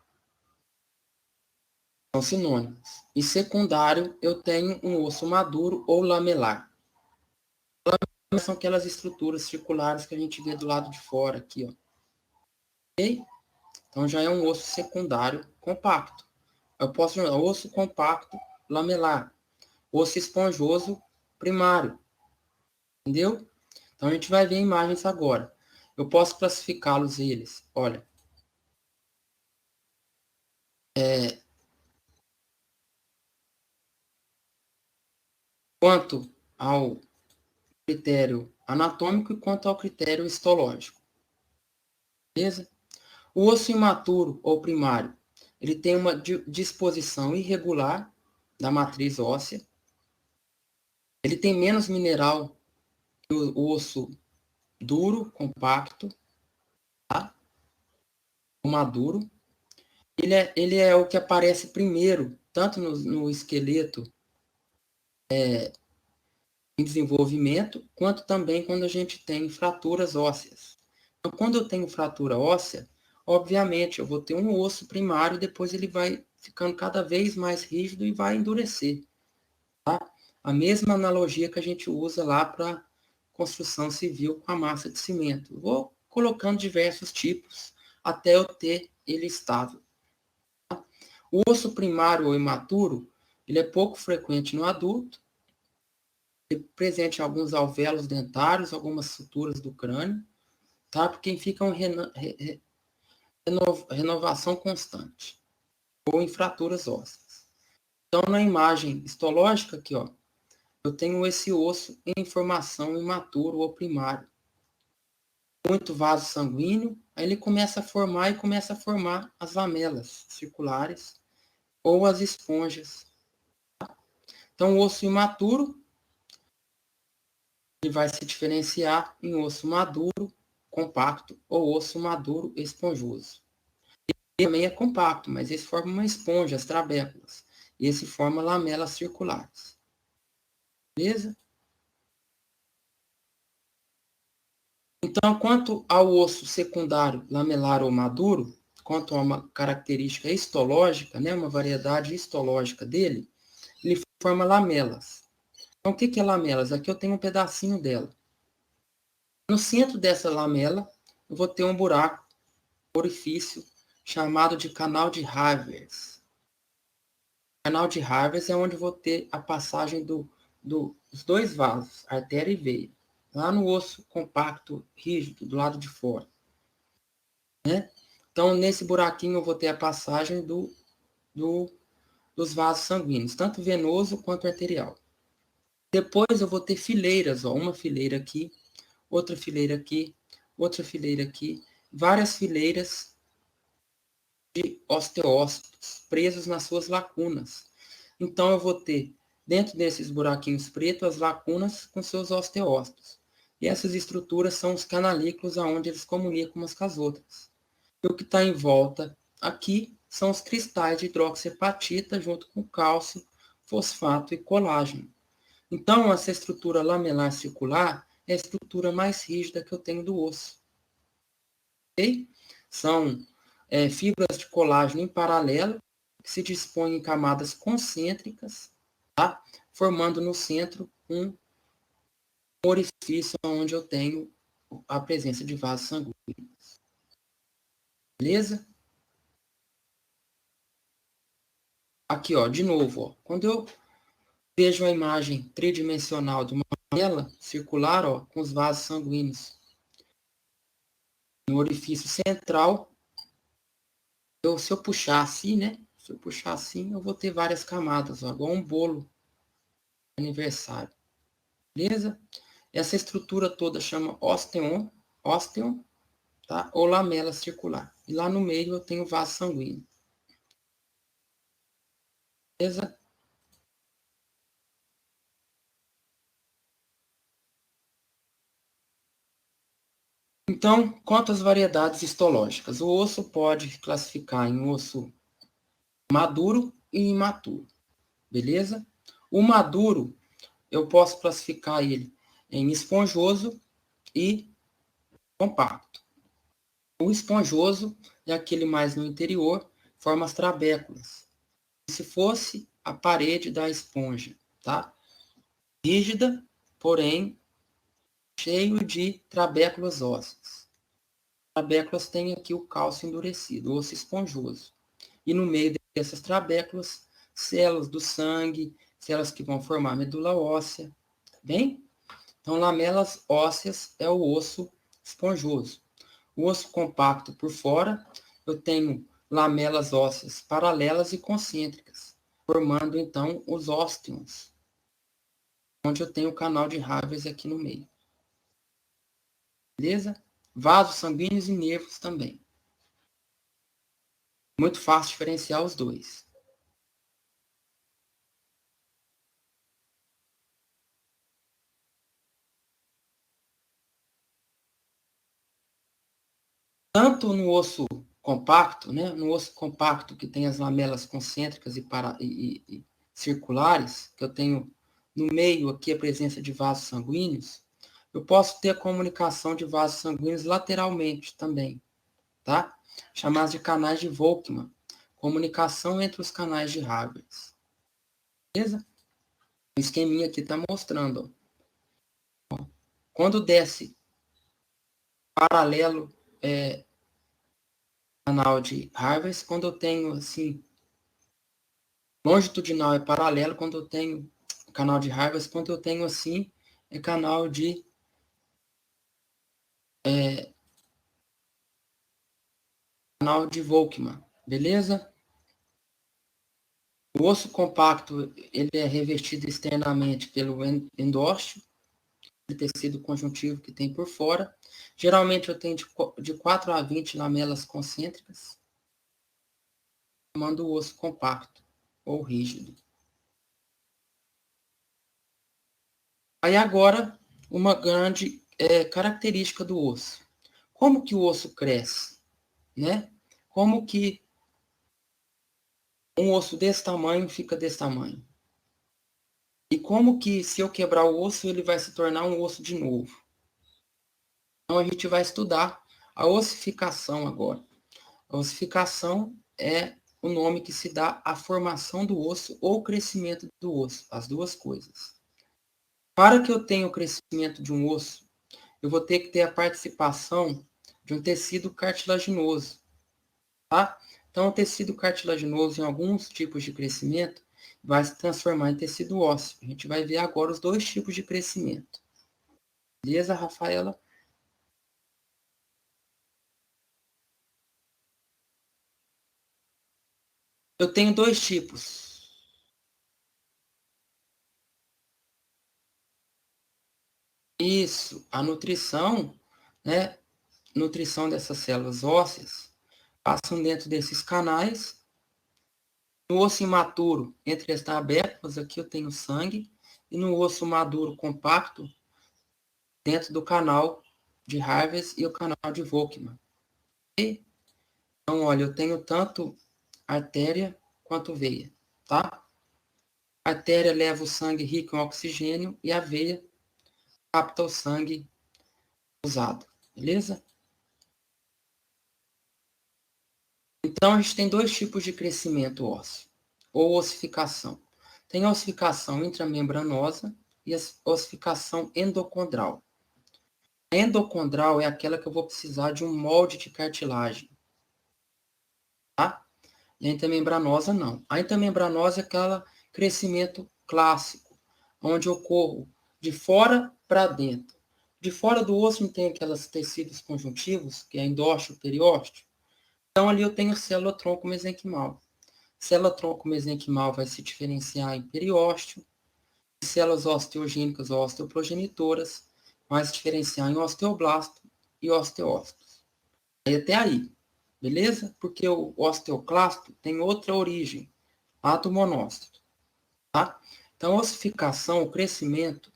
São sinônimos. E secundário eu tenho um osso maduro ou lamelar. São aquelas estruturas circulares que a gente vê do lado de fora aqui, ó. Ok? Então já é um osso secundário compacto. Eu posso chamar osso compacto lamelar, osso esponjoso primário. Entendeu? Então a gente vai ver imagens agora. Eu posso classificá-los eles. Olha, quanto ao critério anatômico e quanto ao critério histológico. Beleza? O osso imaturo ou primário, ele tem uma disposição irregular da matriz óssea. Ele tem menos mineral que o osso duro, compacto, tá? O maduro. Ele é o que aparece primeiro, tanto no esqueleto em desenvolvimento, quanto também quando a gente tem fraturas ósseas. Então, quando eu tenho fratura óssea, obviamente eu vou ter um osso primário, depois ele vai ficando cada vez mais rígido e vai endurecer. Tá? A mesma analogia que a gente usa lá para construção civil com a massa de cimento. Vou colocando diversos tipos até eu ter ele estável. Tá? O osso primário ou imaturo, ele é pouco frequente no adulto, presente em alguns alvéolos dentários, algumas suturas do crânio, tá? Porque fica uma renovação constante, ou em fraturas ósseas. Então, na imagem histológica aqui, ó, eu tenho esse osso em formação imaturo ou primário. Muito vaso sanguíneo, aí ele começa a formar e começa a formar as lamelas circulares ou as esponjas. Então, o osso imaturo ele vai se diferenciar em osso maduro, compacto, ou osso maduro esponjoso. Ele também é compacto, mas esse forma uma esponja, as trabéculas. E esse forma lamelas circulares. Beleza? Então, quanto ao osso secundário lamelar ou maduro, quanto a uma característica histológica, né, uma variedade histológica dele, ele forma lamelas. Então, o que é lamelas? Aqui eu tenho um pedacinho dela. No centro dessa lamela, eu vou ter um buraco, orifício, chamado de canal de Havers. Canal de Havers é onde eu vou ter a passagem dos dois vasos, artéria e veia, lá no osso compacto, rígido, do lado de fora. Né? Então, nesse buraquinho eu vou ter a passagem dos vasos sanguíneos, tanto venoso quanto arterial. Depois eu vou ter fileiras, ó, uma fileira aqui, outra fileira aqui, outra fileira aqui, várias fileiras de osteócitos presos nas suas lacunas. Então, eu vou ter, dentro desses buraquinhos pretos, as lacunas com seus osteócitos. E essas estruturas são os canalículos aonde eles comunicam umas com as outras. E o que está em volta aqui são os cristais de hidroxiapatita junto com cálcio, fosfato e colágeno. Então, essa estrutura lamelar circular é a estrutura mais rígida que eu tenho do osso. Okay? São fibras de colágeno em paralelo, que se dispõem em camadas concêntricas, tá? Formando no centro um orifício onde eu tenho a presença de vasos sanguíneos. Beleza? Aqui, ó, de novo, ó, quando eu vejo a imagem tridimensional de uma lamela circular, ó, com os vasos sanguíneos no orifício central, se eu puxar assim, né? Se eu puxar assim, eu vou ter várias camadas, ó, igual um bolo de aniversário. Beleza? Essa estrutura toda chama ósteon, tá? Ou lamela circular. E lá no meio eu tenho vaso sanguíneo. Beleza? Então, quanto às variedades histológicas, o osso pode classificar em osso maduro e imaturo. Beleza? O maduro, eu posso classificar ele em esponjoso e compacto. O esponjoso é aquele mais no interior, forma as trabéculas. Se fosse a parede da esponja, tá? Rígida, porém cheio de trabéculas ósseas. Trabéculas têm aqui o cálcio endurecido, o osso esponjoso. E no meio dessas trabéculas, células do sangue, células que vão formar a medula óssea. Bem? Então, lamelas ósseas é o osso esponjoso. O osso compacto por fora, eu tenho lamelas ósseas paralelas e concêntricas, formando então os ósteons, onde eu tenho o canal de Havers aqui no meio. Beleza? Vasos sanguíneos e nervos também. Muito fácil diferenciar os dois. Tanto no osso compacto, né, no osso compacto que tem as lamelas concêntricas e circulares, que eu tenho no meio aqui a presença de vasos sanguíneos, eu posso ter a comunicação de vasos sanguíneos lateralmente também, tá? Chamados de canais de Volkmann, comunicação entre os canais de Havers. Beleza? O esqueminha aqui está mostrando, ó. Quando desce paralelo canal de Havers, quando eu tenho assim longitudinal é paralelo, quando eu tenho canal de Havers, quando eu tenho assim é canal de Volkmann, beleza? O osso compacto ele é revestido externamente pelo endósteo, tecido conjuntivo que tem por fora. Geralmente eu tenho de 4 a 20 lamelas concêntricas, formando o osso compacto ou rígido. Aí agora, uma grande característica do osso. Como que o osso cresce? Né? Como que um osso desse tamanho fica desse tamanho? E como que, se eu quebrar o osso, ele vai se tornar um osso de novo? Então, a gente vai estudar a ossificação agora. A ossificação é o nome que se dá à formação do osso ou crescimento do osso, as duas coisas. Para que eu tenha o crescimento de um osso, eu vou ter que ter a participação de um tecido cartilaginoso, tá? Então, o tecido cartilaginoso, em alguns tipos de crescimento, vai se transformar em tecido ósseo. A gente vai ver agora os dois tipos de crescimento. Beleza, Rafaela? Eu tenho dois tipos. Isso, a nutrição, né? Nutrição dessas células ósseas passam dentro desses canais. No osso imaturo, entre as trabéculas, aqui eu tenho sangue. E no osso maduro compacto, dentro do canal de Harvey e o canal de Volkmann. E, então, olha, eu tenho tanto artéria quanto veia, tá? A artéria leva o sangue rico em oxigênio e a veia capta o sangue usado, beleza? Então, a gente tem dois tipos de crescimento ósseo, ou ossificação. Tem a ossificação intramembranosa e a ossificação endocondral. A endocondral é aquela que eu vou precisar de um molde de cartilagem, tá? E a intermembranosa não. A intermembranosa é aquele crescimento clássico, onde eu corro de fora para dentro. De fora do osso não tem aqueles tecidos conjuntivos, que é endósteo, periósteo. Então, ali eu tenho célula-tronco mesenquimal. Célula-tronco mesenquimal vai se diferenciar em periósteo. Células osteogênicas ou osteoprogenitoras vai se diferenciar em osteoblasto e osteócitos. Aí até aí, beleza? Porque o osteoclasto tem outra origem, ato monócito, tá? Então, a ossificação, o crescimento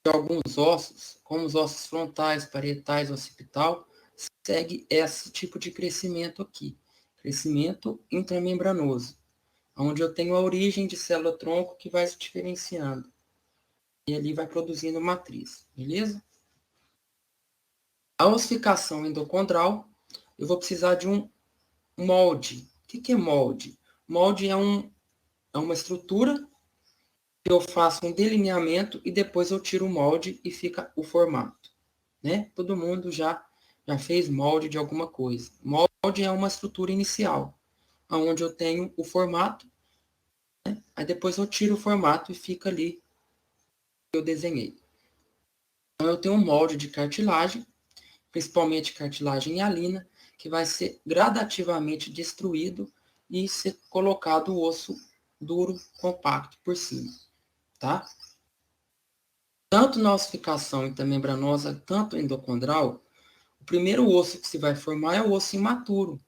de alguns ossos, como os ossos frontais, parietais, occipital, segue esse tipo de crescimento aqui. Crescimento intramembranoso, onde eu tenho a origem de célula-tronco que vai se diferenciando. E ali vai produzindo matriz, beleza? A ossificação endocondral, eu vou precisar de um molde. O que é molde? Molde é uma estrutura que eu faço um delineamento e depois eu tiro o molde e fica o formato, né? Todo mundo já fez molde de alguma coisa. Molde é uma estrutura inicial, onde eu tenho o formato, né? Aí depois eu tiro o formato e fica ali que eu desenhei. Então eu tenho um molde de cartilagem, principalmente cartilagem hialina, que vai ser gradativamente destruído e ser colocado o osso duro, compacto por cima, tá? Tanto na ossificação intermembranosa, tanto endocondral, o primeiro osso que se vai formar é o osso imaturo,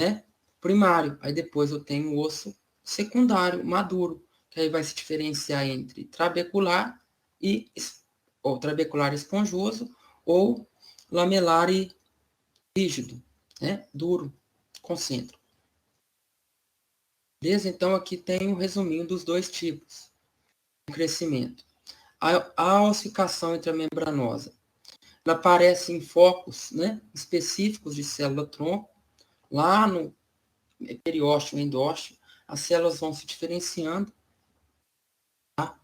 né? Primário. Aí depois eu tenho o osso secundário, maduro, que aí vai se diferenciar entre trabecular ou trabecular esponjoso ou lamelar e rígido, né? Duro, concêntrico. Beleza? Então aqui tem um resuminho dos dois tipos de crescimento. A ossificação intramembranosa, ela aparece em focos, né, específicos de célula-tronco, lá no periósteo e endósteo, as células vão se diferenciando, tá?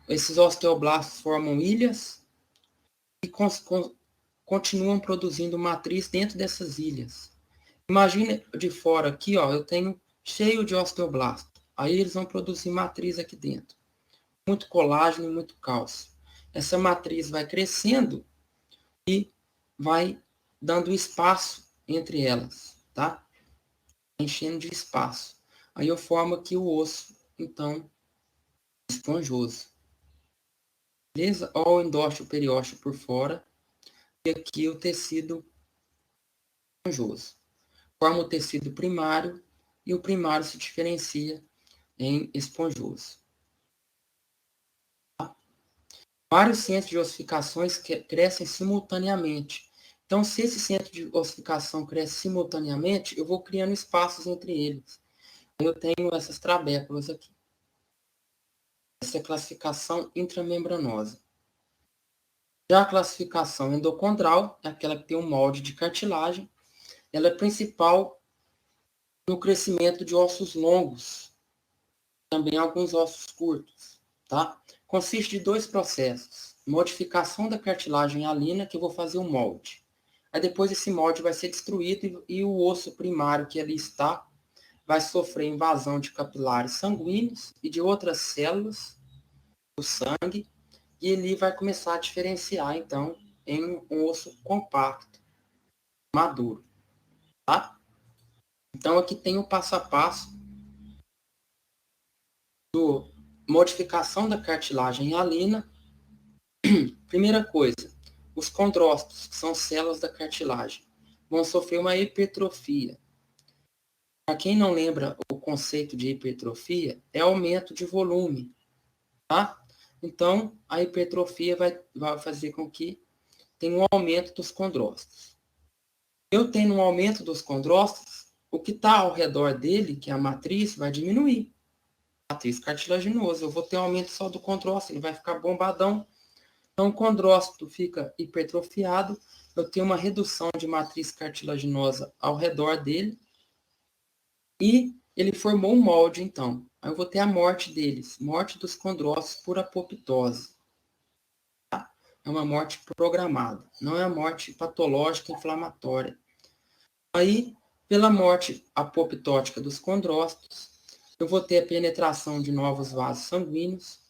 Esses osteoblastos formam ilhas e continuam produzindo matriz dentro dessas ilhas. Imagina de fora aqui, ó, eu tenho cheio de osteoblasto. Aí eles vão produzir matriz aqui dentro. Muito colágeno e muito cálcio. Essa matriz vai crescendo e vai dando espaço entre elas, tá? Enchendo de espaço. Aí eu formo aqui o osso, então, esponjoso. Beleza? Olha o endósteo, o periósteo por fora. E aqui o tecido esponjoso. Forma o tecido primário e o primário se diferencia em esponjoso. Tá? Vários centros de ossificações crescem simultaneamente. Então, se esse centro de ossificação cresce simultaneamente, eu vou criando espaços entre eles. Eu tenho essas trabéculas aqui. Essa é a classificação intramembranosa. Já a classificação endocondral é aquela que tem um molde de cartilagem. Ela é principal no crescimento de ossos longos, também alguns ossos curtos, tá? Consiste de dois processos. Modificação da cartilagem hialina, que eu vou fazer um molde. Aí depois esse molde vai ser destruído e o osso primário que ali está vai sofrer invasão de capilares sanguíneos e de outras células do sangue e ele vai começar a diferenciar, então, em um osso compacto, maduro, tá? Então, aqui tem o passo a passo do modificação da cartilagem hialina. Primeira coisa, os condrócitos, que são células da cartilagem, vão sofrer uma hipertrofia. Para quem não lembra o conceito de hipertrofia, é aumento de volume, tá? Então, a hipertrofia vai fazer com que tenha um aumento dos condrócitos. eu tenho um aumento dos condrócitos, o que está ao redor dele, que é a matriz, vai diminuir. Matriz cartilaginosa. Eu vou ter um aumento só do condrócito, ele vai ficar bombadão. Então, o condrócito fica hipertrofiado, eu tenho uma redução de matriz cartilaginosa ao redor dele, e ele formou um molde, então. Aí eu vou ter a morte deles, morte dos condrócitos por apoptose. Tá? É uma morte programada, não é a morte patológica inflamatória. Aí, pela morte apoptótica dos condrócitos, eu vou ter a penetração de novos vasos sanguíneos,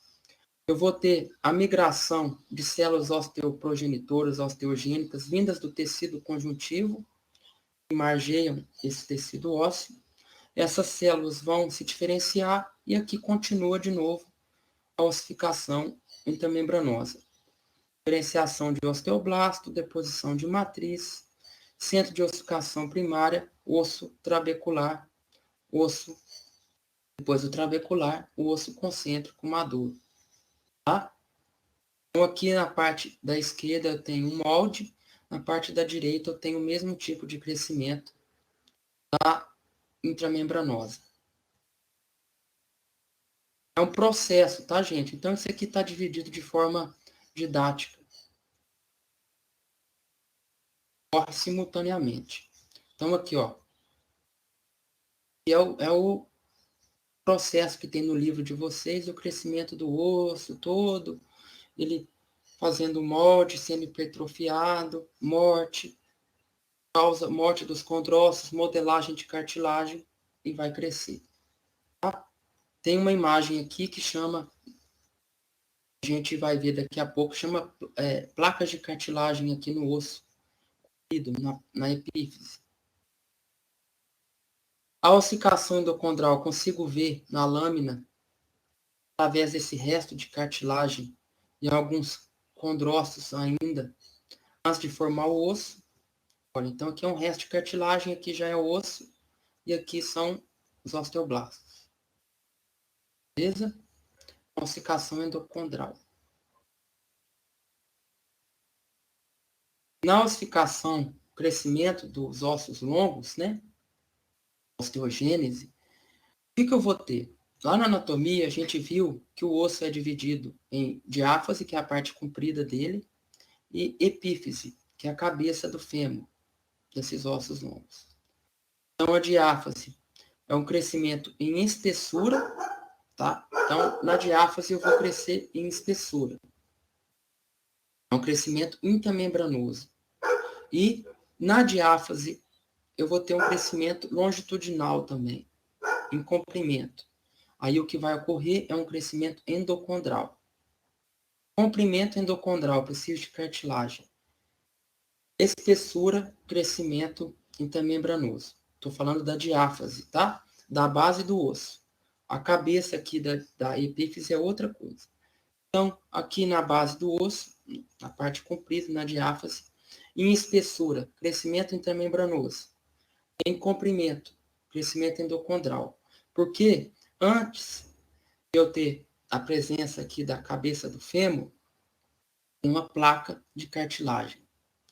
eu vou ter a migração de células osteoprogenitoras, osteogênicas, vindas do tecido conjuntivo, que margeiam esse tecido ósseo. Essas células vão se diferenciar e aqui continua de novo a ossificação intramembranosa. Diferenciação de osteoblasto, deposição de matriz, centro de ossificação primária, osso trabecular, osso, depois do trabecular, o osso concêntrico maduro. Tá? Então, aqui na parte da esquerda eu tenho um molde, na parte da direita eu tenho o mesmo tipo de crescimento da intramembranosa. É um processo, tá, gente? Então, isso aqui está dividido de forma didática. Ocorre simultaneamente. Então, aqui, ó. É o processo que tem no livro de vocês, o crescimento do osso todo, ele fazendo molde, sendo hipertrofiado, morte, causa morte dos condrócitos, modelagem de cartilagem e vai crescer. Tá? Tem uma imagem aqui que chama, a gente vai ver daqui a pouco, chama placas de cartilagem aqui no osso, na epífise. A ossificação endocondral, consigo ver na lâmina, através desse resto de cartilagem e alguns condrócitos ainda, antes de formar o osso. Olha, então aqui é um resto de cartilagem, aqui já é o osso, e aqui são os osteoblastos. Beleza? Ossificação endocondral. Na ossificação, crescimento dos ossos longos, né? Osteogênese, o que eu vou ter? Lá na anatomia, a gente viu que o osso é dividido em diáfase, que é a parte comprida dele, e epífise, que é a cabeça do fêmur, desses ossos longos. Então, a diáfase é um crescimento em espessura, tá? Então, na diáfase eu vou crescer em espessura. É um crescimento intermembranoso. E na diáfase eu vou ter um crescimento longitudinal também, em comprimento. Aí o que vai ocorrer é um crescimento endocondral. Comprimento endocondral, preciso de cartilagem. Espessura, crescimento intermembranoso. Estou falando da diáfase, tá? Da base do osso. A cabeça aqui da epífise é outra coisa. Então, aqui na base do osso, na parte comprida, na diáfase, em espessura, crescimento intermembranoso. Em comprimento, crescimento endocondral. Porque antes de eu ter a presença aqui da cabeça do fêmur, tem uma placa de cartilagem,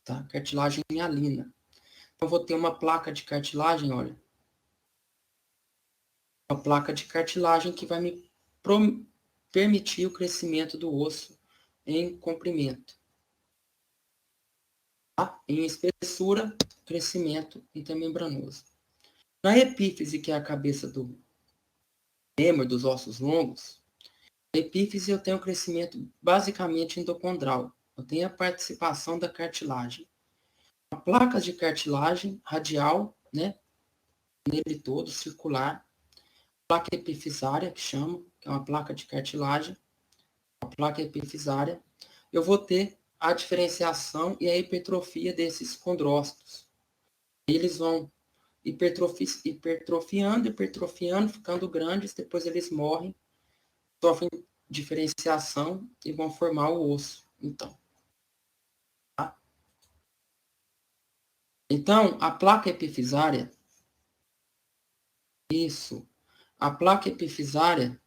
tá? Cartilagem hialina. Então, eu vou ter uma placa de cartilagem, olha. Uma placa de cartilagem que vai me permitir o crescimento do osso em comprimento. Tá? Em espessura, crescimento intermembranoso. Na epífise, que é a cabeça do fêmur, dos ossos longos, na epífise eu tenho crescimento basicamente endocondral. Eu tenho a participação da cartilagem. Placas de cartilagem radial, né? Nele todo, circular. Placa epifisária, que chama, que é uma placa de cartilagem. A placa epifisária. Eu vou ter a diferenciação e a hipertrofia desses condrócitos. Eles vão hipertrofiando, ficando grandes, depois eles morrem, sofrem diferenciação e vão formar o osso. Tá? Então, a placa epifisária, isso, a placa epifisária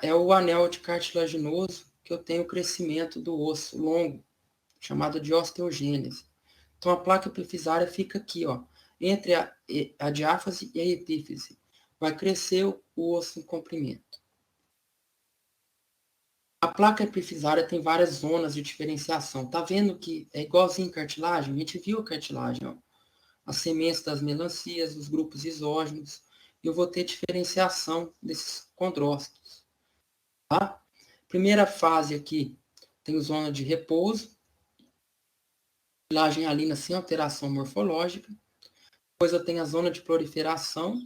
é o anel de cartilaginoso que eu tenho o crescimento do osso longo, chamado de osteogênese. Então, a placa epifisária fica aqui, ó, entre a diáfase e a epífise. Vai crescer o osso em comprimento. A placa epifisária tem várias zonas de diferenciação. Tá vendo que é igualzinho cartilagem? A gente viu a cartilagem, ó. As sementes das melancias, os grupos isógenos. Eu vou ter diferenciação desses condrócitos. Tá? Primeira fase aqui, tem zona de repouso. Cartilagem alina sem alteração morfológica. Depois eu tenho a zona de proliferação,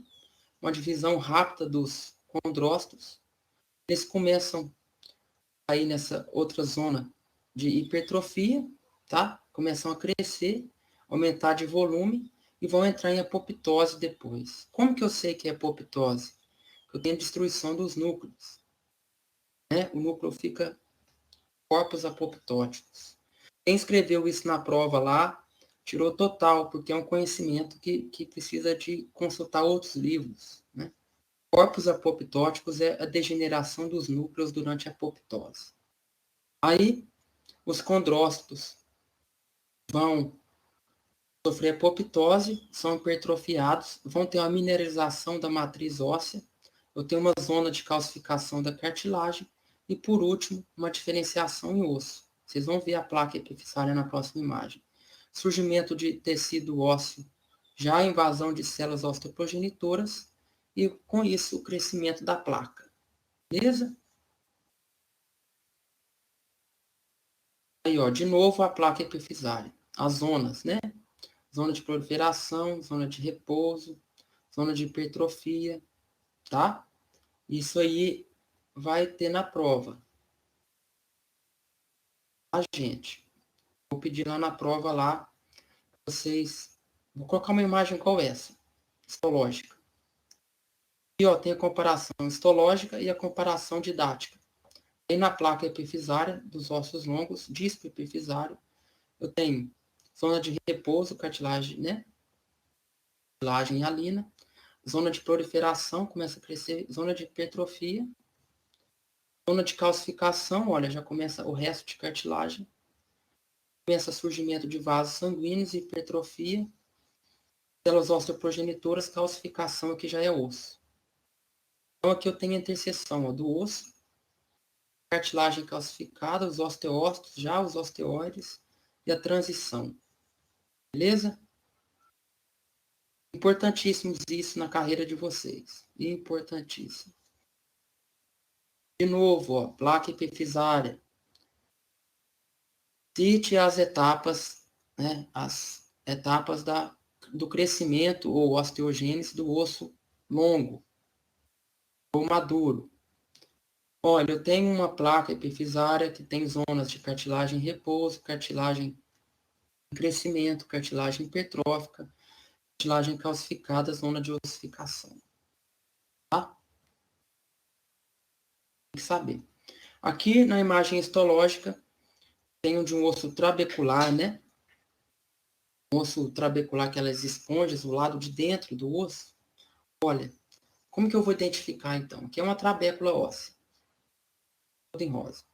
uma divisão rápida dos condrócitos. Eles começam aí nessa outra zona de hipertrofia, tá? Começam a crescer, aumentar de volume e vão entrar em apoptose depois. Como que eu sei que é apoptose? Eu tenho destruição dos núcleos, né? O núcleo fica corpos apoptóticos. Quem escreveu isso na prova lá, tirou total, porque é um conhecimento que precisa de consultar outros livros, né? Corpos apoptóticos é a degeneração dos núcleos durante a apoptose. Aí, os condrócitos vão sofrer apoptose, são hipertrofiados, vão ter uma mineralização da matriz óssea, eu tenho uma zona de calcificação da cartilagem e, por último, uma diferenciação em osso. Vocês vão ver a placa epifisária na próxima imagem. Surgimento de tecido ósseo, já a invasão de células osteoprogenitoras e, com isso, o crescimento da placa. Beleza? Aí, ó, de novo, a placa epifisária. As zonas, né? Zona de proliferação, zona de repouso, zona de hipertrofia, tá? Isso aí vai ter na prova. A gente. Vou pedir lá na prova lá, vocês... Vou colocar uma imagem qual é essa? Histológica. E, ó, tem a comparação histológica e a comparação didática. Aí na placa epifisária dos ossos longos, disco epifisário, eu tenho zona de repouso, cartilagem, né? Cartilagem hialina. Zona de proliferação, começa a crescer. Zona de hipertrofia. Zona de calcificação, olha, já começa o resto de cartilagem. Começa o surgimento de vasos sanguíneos, hipertrofia. Células osteoprogenitoras, calcificação, aqui já é osso. Então, aqui eu tenho a interseção ó, do osso, cartilagem calcificada, os osteócitos, já os osteoides, e a transição. Beleza? Importantíssimo isso na carreira de vocês. Importantíssimo. De novo, ó, placa epifisária. Cite as etapas, né, as etapas do crescimento ou osteogênese do osso longo ou maduro. Olha, eu tenho uma placa epifisária que tem zonas de cartilagem em repouso, cartilagem em crescimento, cartilagem hipertrófica, cartilagem calcificada, zona de ossificação. Tá? Tem que saber. Aqui na imagem histológica, tenho de um osso trabecular, né? Um osso trabecular, aquelas esponjas, o lado de dentro do osso. Olha, como que eu vou identificar, então? Aqui é uma trabécula óssea, toda em rosa.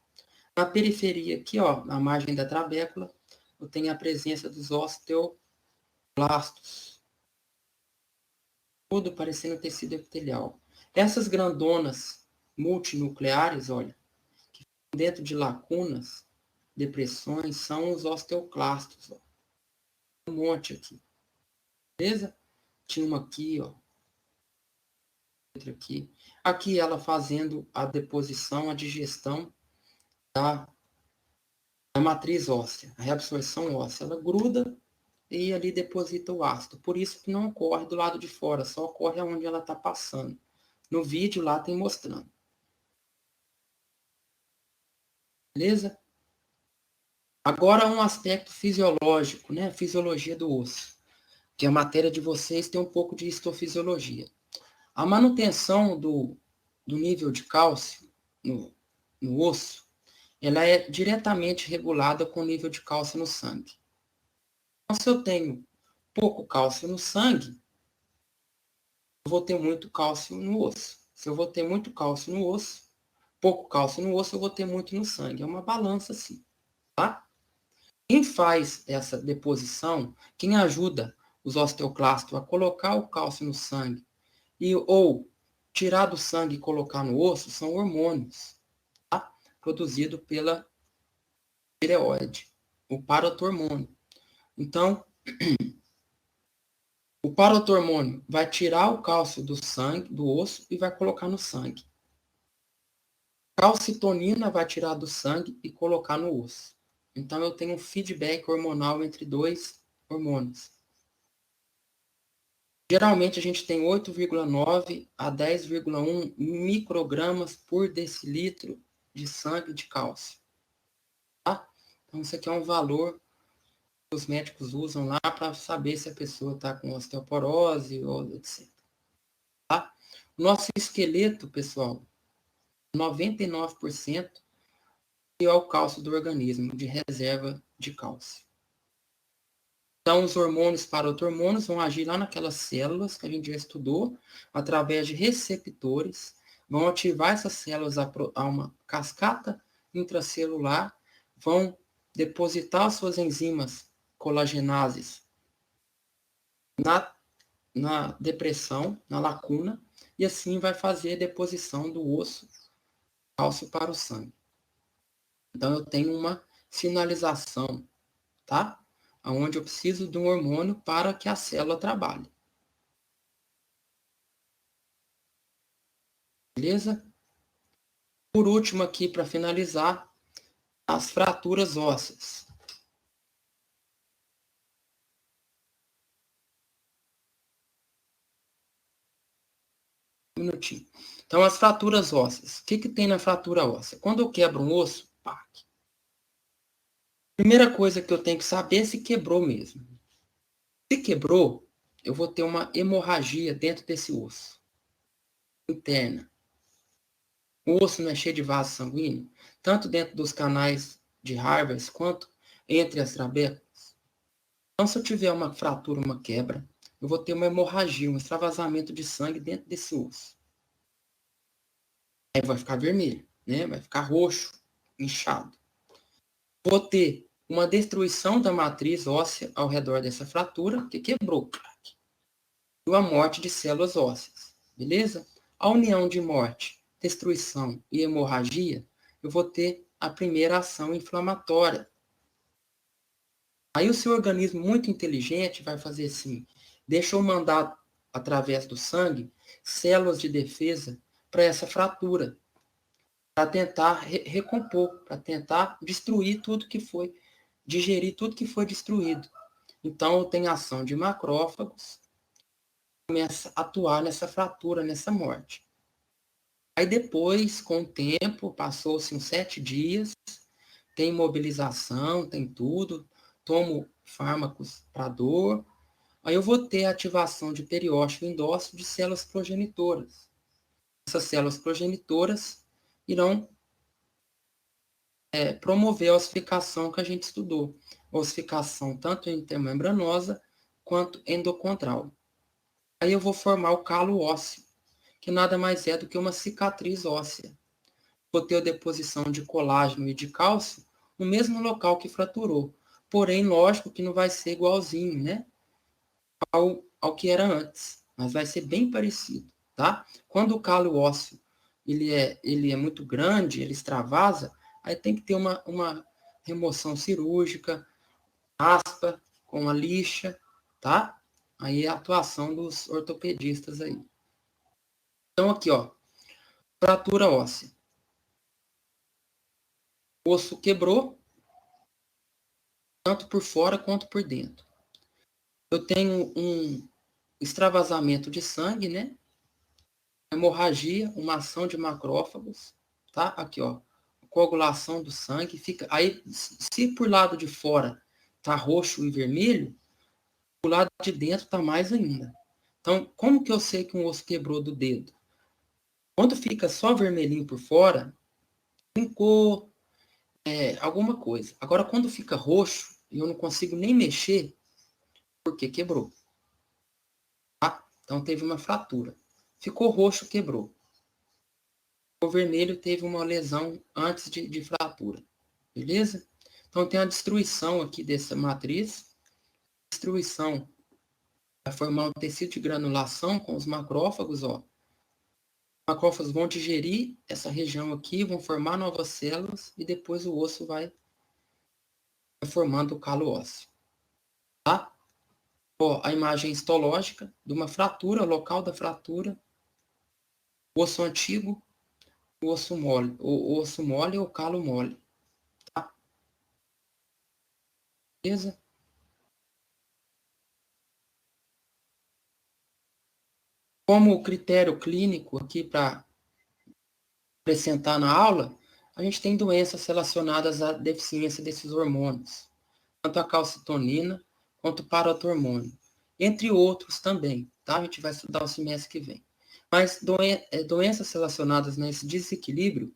Na periferia aqui, ó, na margem da trabécula, eu tenho a presença dos osteoblastos, tudo parecendo tecido epitelial. Essas grandonas multinucleares, olha, que ficam dentro de lacunas, depressões, são os osteoclastos, ó. Um monte aqui. Beleza? Tinha uma aqui, ó. Outra aqui. Aqui ela fazendo a deposição, a digestão da matriz óssea, a reabsorção óssea. Ela gruda e ali deposita o ácido. Por isso que não ocorre do lado de fora, só ocorre onde ela está passando. No vídeo lá tem mostrando. Beleza? Agora um aspecto fisiológico, né? Fisiologia do osso. Que a matéria de vocês tem um pouco de histofisiologia. A manutenção do nível de cálcio no osso, ela é diretamente regulada com o nível de cálcio no sangue. Então, se eu tenho pouco cálcio no sangue, eu vou ter muito cálcio no osso. Se eu vou ter muito cálcio no osso, pouco cálcio no osso, eu vou ter muito no sangue. É uma balança assim, tá? Quem faz essa deposição, quem ajuda os osteoclastos a colocar o cálcio no sangue ou tirar do sangue e colocar no osso, são hormônios, tá? Produzido pela tireoide, o paratormônio. Então, o paratormônio vai tirar o cálcio do sangue, do osso, e vai colocar no sangue. Calcitonina vai tirar do sangue e colocar no osso. Então, eu tenho um feedback hormonal entre dois hormônios. Geralmente, a gente tem 8,9 a 10,1 microgramas por decilitro de sangue de cálcio. Tá? Então, isso aqui é um valor que os médicos usam lá para saber se a pessoa está com osteoporose ou etc. Tá? O nosso esqueleto, pessoal, 99% é o cálcio do organismo, de reserva de cálcio. Então, os hormônios paratormônios vão agir lá naquelas células que a gente já estudou, através de receptores, vão ativar essas células a uma cascata intracelular, vão depositar suas enzimas colagenases na depressão, na lacuna, e assim vai fazer a deposição do osso cálcio para o sangue. Então, eu tenho uma sinalização, tá? Onde eu preciso de um hormônio para que a célula trabalhe. Beleza? Por último aqui, para finalizar, as fraturas ósseas. Um minutinho. Então, as fraturas ósseas. O que tem na fratura óssea? Quando eu quebro um osso, pá. Primeira coisa que eu tenho que saber é se quebrou mesmo. Se quebrou, eu vou ter uma hemorragia dentro desse osso. Interna. O osso não é cheio de vaso sanguíneo, tanto dentro dos canais de Harvard quanto entre as trabéculas. Então, se eu tiver uma fratura, uma quebra, eu vou ter uma hemorragia, um extravasamento de sangue dentro desse osso. Aí vai ficar vermelho, né? Vai ficar roxo, inchado. Vou ter uma destruição da matriz óssea ao redor dessa fratura, que quebrou. E uma morte de células ósseas. Beleza? A união de morte, destruição e hemorragia, eu vou ter a primeira ação inflamatória. Aí o seu organismo muito inteligente vai fazer assim, deixa eu mandar através do sangue células de defesa para essa fratura, para tentar recompor, para tentar destruir tudo que foi, digerir tudo que foi destruído. Então, tem ação de macrófagos, começa a atuar nessa fratura, nessa morte. Aí depois, com o tempo, passou-se uns 7 dias, tem mobilização, tem tudo, tomo fármacos para dor, aí eu vou ter a ativação de periósteo endócito de células progenitoras. Essas células progenitoras irão promover a ossificação que a gente estudou. Ossificação tanto intermembranosa quanto endocondral. Aí eu vou formar o calo ósseo, que nada mais é do que uma cicatriz óssea. Vou ter a deposição de colágeno e de cálcio no mesmo local que fraturou. Porém, lógico que não vai ser igualzinho, né, ao que era antes, mas vai ser bem parecido, tá? Quando o calo ósseo ele é muito grande, ele extravasa, aí tem que ter uma remoção cirúrgica, aspa, com a lixa, tá? Aí é a atuação dos ortopedistas aí. Então aqui, ó, fratura óssea. O osso quebrou, tanto por fora quanto por dentro. Eu tenho um extravasamento de sangue, né? Hemorragia, uma ação de macrófagos, tá? Aqui, ó, coagulação do sangue. Fica aí, se por lado de fora tá roxo e vermelho, o lado de dentro tá mais ainda. Então, como que eu sei que um osso quebrou do dedo? Quando fica só vermelhinho por fora, trincou, alguma coisa. Agora, quando fica roxo e eu não consigo nem mexer, porque quebrou. Tá? Então, teve uma fratura. Ficou roxo, quebrou. O vermelho teve uma lesão antes de fratura. Beleza? Então, tem a destruição aqui dessa matriz. Destruição vai formar um tecido de granulação com os macrófagos, ó. Os macrófagos vão digerir essa região aqui, vão formar novas células e depois o osso vai formando o calo ósseo. Tá? Ó, a imagem histológica de uma fratura, local da fratura, o osso antigo, o osso mole ou calo mole. Tá? Beleza? Como critério clínico aqui para apresentar na aula, a gente tem doenças relacionadas à deficiência desses hormônios, tanto a calcitonina quanto o paratormônio, entre outros também, tá? A gente vai estudar o semestre que vem. Mas doenças relacionadas nesse desequilíbrio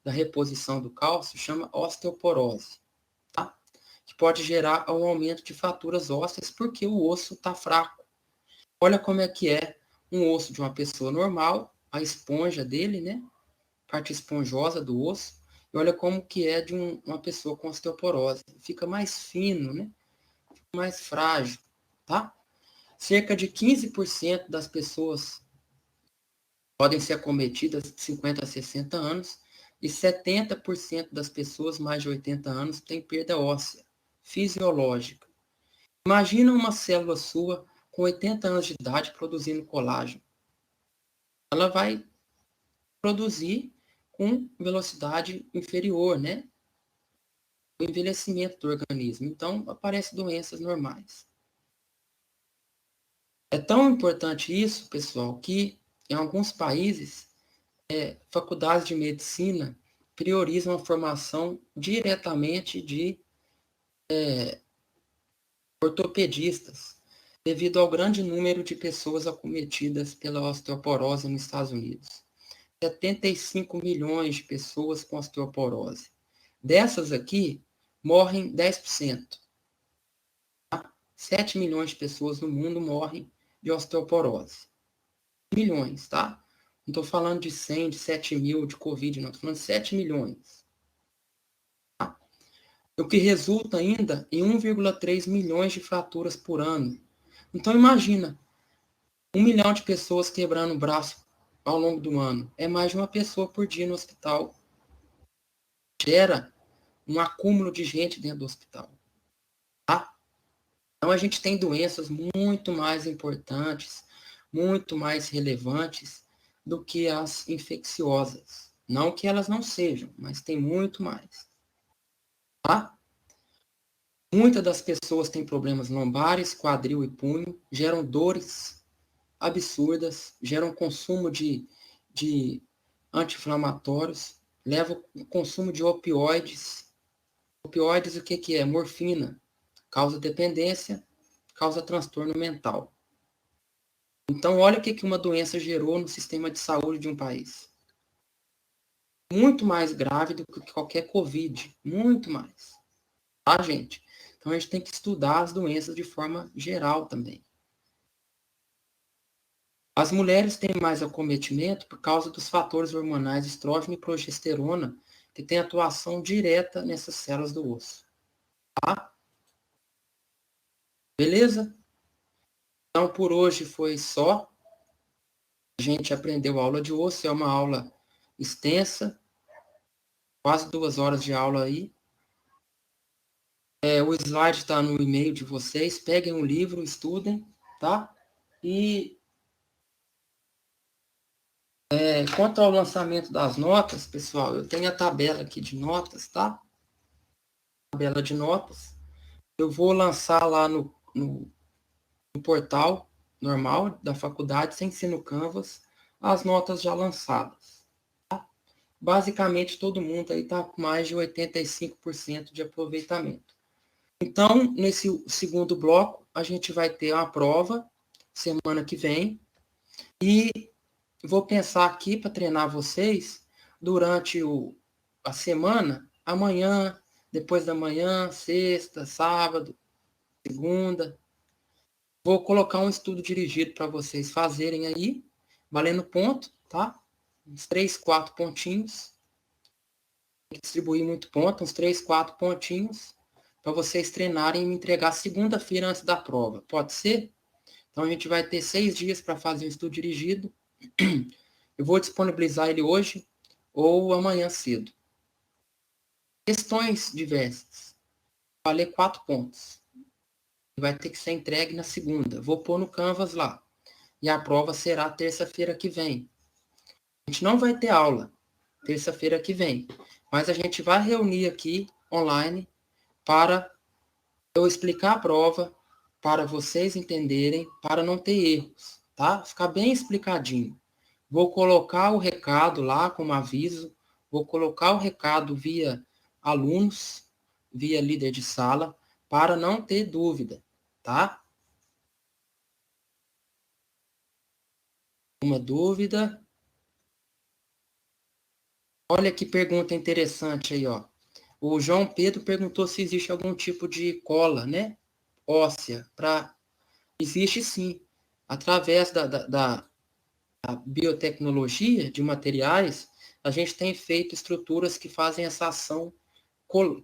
da reposição do cálcio chama osteoporose, tá? Que pode gerar um aumento de fraturas ósseas porque o osso está fraco. Olha como é que é um osso de uma pessoa normal, a esponja dele, né? Parte esponjosa do osso, e olha como que é de uma pessoa com osteoporose. Fica mais fino, né? Fica mais frágil, tá? Cerca de 15% das pessoas podem ser acometidas de 50 a 60 anos, e 70% das pessoas mais de 80 anos têm perda óssea, fisiológica. Imagina uma célula sua com 80 anos de idade produzindo colágeno. Ela vai produzir com velocidade inferior, né? O envelhecimento do organismo. Então, aparecem doenças normais. É tão importante isso, pessoal, que em alguns países, faculdades de medicina priorizam a formação diretamente de ortopedistas, devido ao grande número de pessoas acometidas pela osteoporose nos Estados Unidos. 75 milhões de pessoas com osteoporose. Dessas aqui, morrem 10%. 7 milhões de pessoas no mundo morrem de osteoporose. Milhões, tá? Não estou falando de 100, de 7 mil, de Covid, não. Estou falando de 7 milhões. Tá? O que resulta ainda em 1,3 milhões de fraturas por ano. Então, imagina, 1 milhão de pessoas quebrando o braço ao longo do ano. É mais de uma pessoa por dia no hospital. Gera um acúmulo de gente dentro do hospital. Tá? Então, a gente tem doenças muito mais importantes, muito mais relevantes do que as infecciosas. Não que elas não sejam, mas tem muito mais. Tá? Muitas das pessoas têm problemas lombares, quadril e punho, geram dores absurdas, geram consumo de anti-inflamatórios, levam o consumo de opioides. Opioides, o que que é? Morfina. Causa dependência, causa transtorno mental. Então, olha o que que uma doença gerou no sistema de saúde de um país. Muito mais grave do que qualquer Covid. Muito mais. Tá, gente? Então, a gente tem que estudar as doenças de forma geral também. As mulheres têm mais acometimento por causa dos fatores hormonais estrógeno e progesterona, que têm atuação direta nessas células do osso. Tá? Beleza? Então, por hoje foi só. A gente aprendeu a aula de osso, é uma aula extensa, quase 2 horas de aula aí. O slide está no e-mail de vocês. Peguem um livro, estudem, tá? E quanto ao lançamento das notas, pessoal, eu tenho a tabela aqui de notas, tá? Tabela de notas. Eu vou lançar lá no portal normal da faculdade, sem ser no Canvas, as notas já lançadas. Tá? Basicamente, todo mundo aí está com mais de 85% de aproveitamento. Então, nesse segundo bloco, a gente vai ter uma prova semana que vem. E vou pensar aqui para treinar vocês durante a semana, amanhã, depois da manhã, sexta, sábado, segunda. Vou colocar um estudo dirigido para vocês fazerem aí, valendo ponto, tá? Uns 3, 4 pontinhos. distribuir muito ponto, uns 3, 4 pontinhos, para vocês treinarem e me entregar segunda-feira antes da prova. Pode ser? Então, a gente vai ter 6 dias para fazer o estudo dirigido. Eu vou disponibilizar ele hoje ou amanhã cedo. Questões diversas. Falei 4 pontos. Vai ter que ser entregue na segunda. Vou pôr no Canvas lá. E a prova será terça-feira que vem. A gente não vai ter aula terça-feira que vem. Mas a gente vai reunir aqui online para eu explicar a prova, para vocês entenderem, para não ter erros, tá? Ficar bem explicadinho. Vou colocar o recado lá como aviso, vou colocar o recado via alunos, via líder de sala, para não ter dúvida, tá? Uma dúvida? Olha que pergunta interessante aí, ó. O João Pedro perguntou se existe algum tipo de cola, né? Óssea. Existe sim. Através da biotecnologia de materiais, a gente tem feito estruturas que fazem essa ação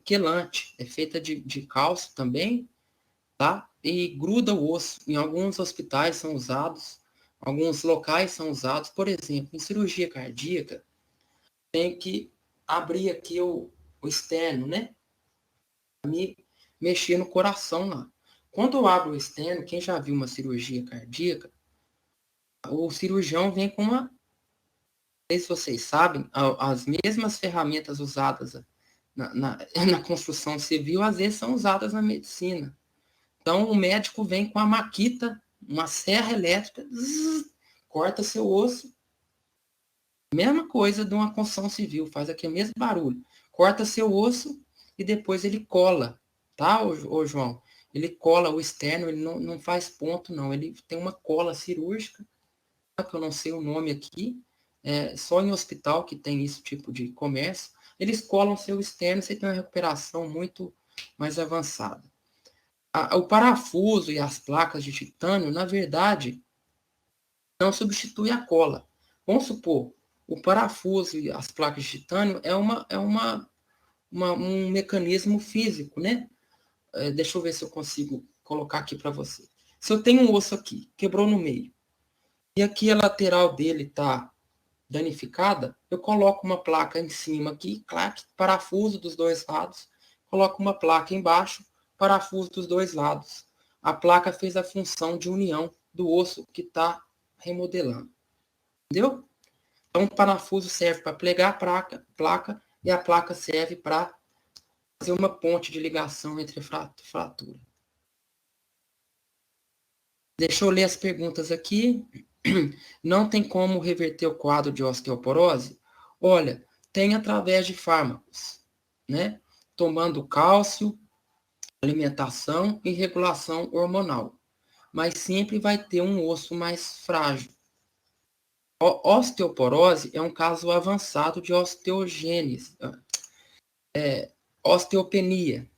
quelante. É feita de cálcio também, tá? E gruda o osso. Em alguns hospitais são usados, alguns locais são usados. Por exemplo, em cirurgia cardíaca, tem que abrir aqui o externo, né? Me mexer no coração lá. Quando eu abro o externo, quem já viu uma cirurgia cardíaca, o cirurgião vem com uma, não sei se vocês sabem, as mesmas ferramentas usadas na construção civil, às vezes são usadas na medicina. Então, o médico vem com a maquita, uma serra elétrica, corta seu osso. Mesma coisa de uma construção civil, faz aqui o mesmo barulho. Corta seu osso e depois ele cola, tá, ô João? Ele cola o externo, ele não faz ponto, não. Ele tem uma cola cirúrgica, que eu não sei o nome aqui, só em hospital que tem esse tipo de comércio. Eles colam seu externo, você tem uma recuperação muito mais avançada. O parafuso e as placas de titânio, na verdade, não substitui a cola. Vamos supor, o parafuso e as placas de titânio um mecanismo físico, né? Deixa eu ver se eu consigo colocar aqui para você. Se eu tenho um osso aqui, quebrou no meio, e aqui a lateral dele está danificada, eu coloco uma placa em cima aqui, clac, parafuso dos dois lados, coloco uma placa embaixo, parafuso dos dois lados. A placa fez a função de união do osso que está remodelando. Entendeu? Então, o parafuso serve para plegar a placa e a placa serve para fazer uma ponte de ligação entre fratura. Deixa eu ler as perguntas aqui. Não tem como reverter o quadro de osteoporose? Olha, tem através de fármacos, né? Tomando cálcio, alimentação e regulação hormonal. Mas sempre vai ter um osso mais frágil. Osteoporose é um caso avançado de osteogênese. Osteopenia.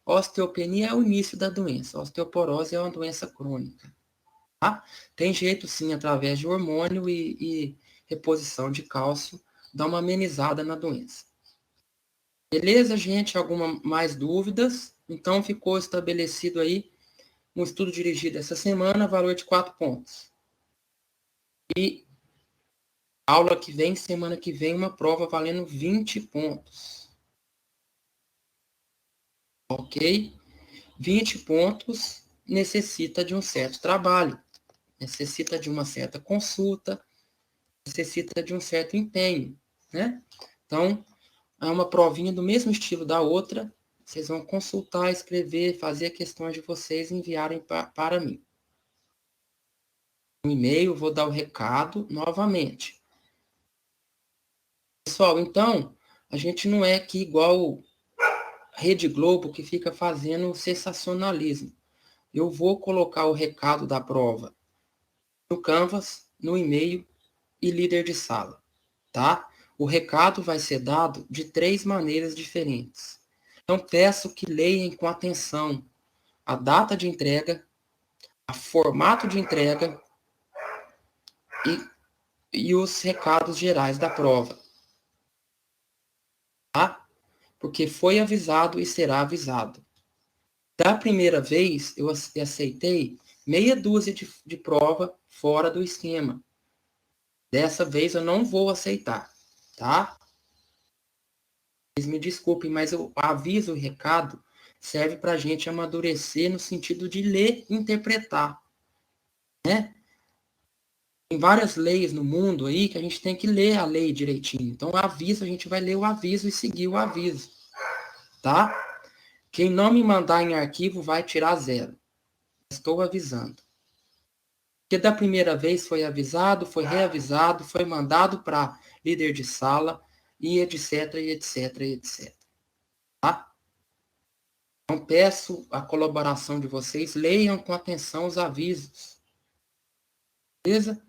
Osteopenia é o início da doença. Osteoporose é uma doença crônica. Tá? Tem jeito, sim, através de hormônio e reposição de cálcio, dar uma amenizada na doença. Beleza, gente? Alguma mais dúvidas? Então, ficou estabelecido aí um estudo dirigido essa semana, valor de 4 pontos. E aula que vem, semana que vem, uma prova valendo 20 pontos. Ok? 20 pontos necessita de um certo trabalho, necessita de uma certa consulta, necessita de um certo empenho, né? Então, é uma provinha do mesmo estilo da outra, vocês vão consultar, escrever, fazer questões de vocês e enviarem para mim. No e-mail, vou dar o recado novamente. Pessoal, então, a gente não é aqui igual Rede Globo, que fica fazendo sensacionalismo. Eu vou colocar o recado da prova no Canvas, no e-mail e líder de sala, tá? O recado vai ser dado de 3 maneiras diferentes. Então, peço que leiam com atenção a data de entrega, o formato de entrega e os recados gerais da prova. Tá? porque foi avisado e será avisado. Da primeira vez, eu aceitei meia dúzia de prova fora do esquema. Dessa vez eu não vou aceitar, tá? Vocês me desculpem, mas o aviso, o recado, serve para a gente amadurecer no sentido de ler e interpretar, né? Tem várias leis no mundo aí que a gente tem que ler a lei direitinho. Então, o aviso, a gente vai ler o aviso e seguir o aviso, tá? Quem não me mandar em arquivo vai tirar 0. Estou avisando. Porque da primeira vez foi avisado, foi reavisado, foi mandado para líder de sala, e etc, e etc, e etc. Tá? Então, peço a colaboração de vocês, leiam com atenção os avisos. Beleza?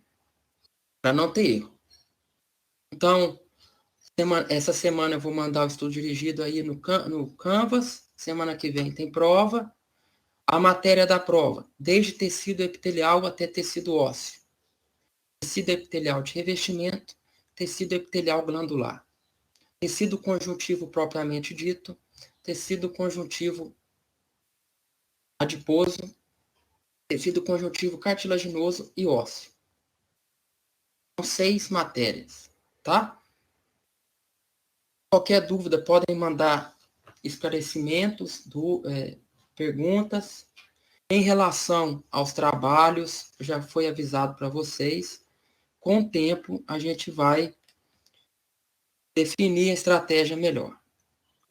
Para não ter erro. Então, essa semana eu vou mandar o estudo dirigido aí no Canvas. Semana que vem tem prova. A matéria da prova, desde tecido epitelial até tecido ósseo. Tecido epitelial de revestimento, tecido epitelial glandular. Tecido conjuntivo propriamente dito, tecido conjuntivo adiposo, tecido conjuntivo cartilaginoso e ósseo. São 6 matérias, tá? Qualquer dúvida, podem mandar esclarecimentos, perguntas. Em relação aos trabalhos, já foi avisado para vocês. Com o tempo, a gente vai definir a estratégia melhor.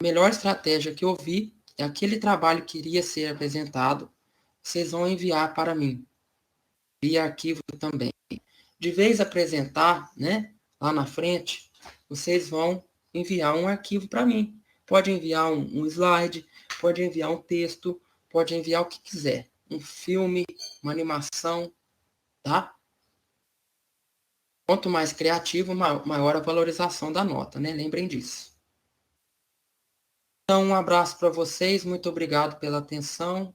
A melhor estratégia que eu vi é aquele trabalho que iria ser apresentado, vocês vão enviar para mim, via arquivo também. De vez apresentar, né, lá na frente, vocês vão enviar um arquivo para mim. Pode enviar um slide, pode enviar um texto, pode enviar o que quiser. Um filme, uma animação, tá? Quanto mais criativo, maior a valorização da nota, né? Lembrem disso. Então, um abraço para vocês, muito obrigado pela atenção.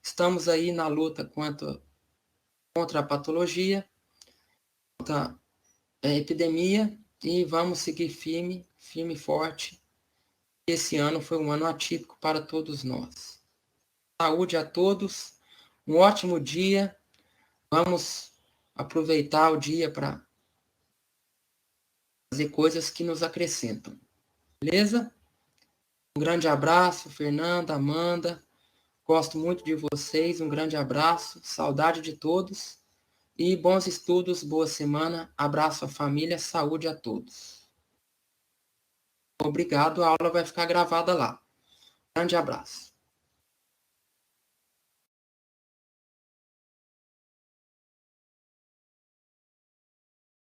Estamos aí na luta contra a patologia, contra a epidemia, e vamos seguir firme e forte. Esse ano foi um ano atípico para todos nós. Saúde a todos, um ótimo dia. Vamos aproveitar o dia para fazer coisas que nos acrescentam. Beleza? Um grande abraço, Fernanda, Amanda. Gosto muito de vocês. Um grande abraço. Saudade de todos. E bons estudos, boa semana. Abraço à família, saúde a todos. Obrigado, a aula vai ficar gravada lá. Grande abraço.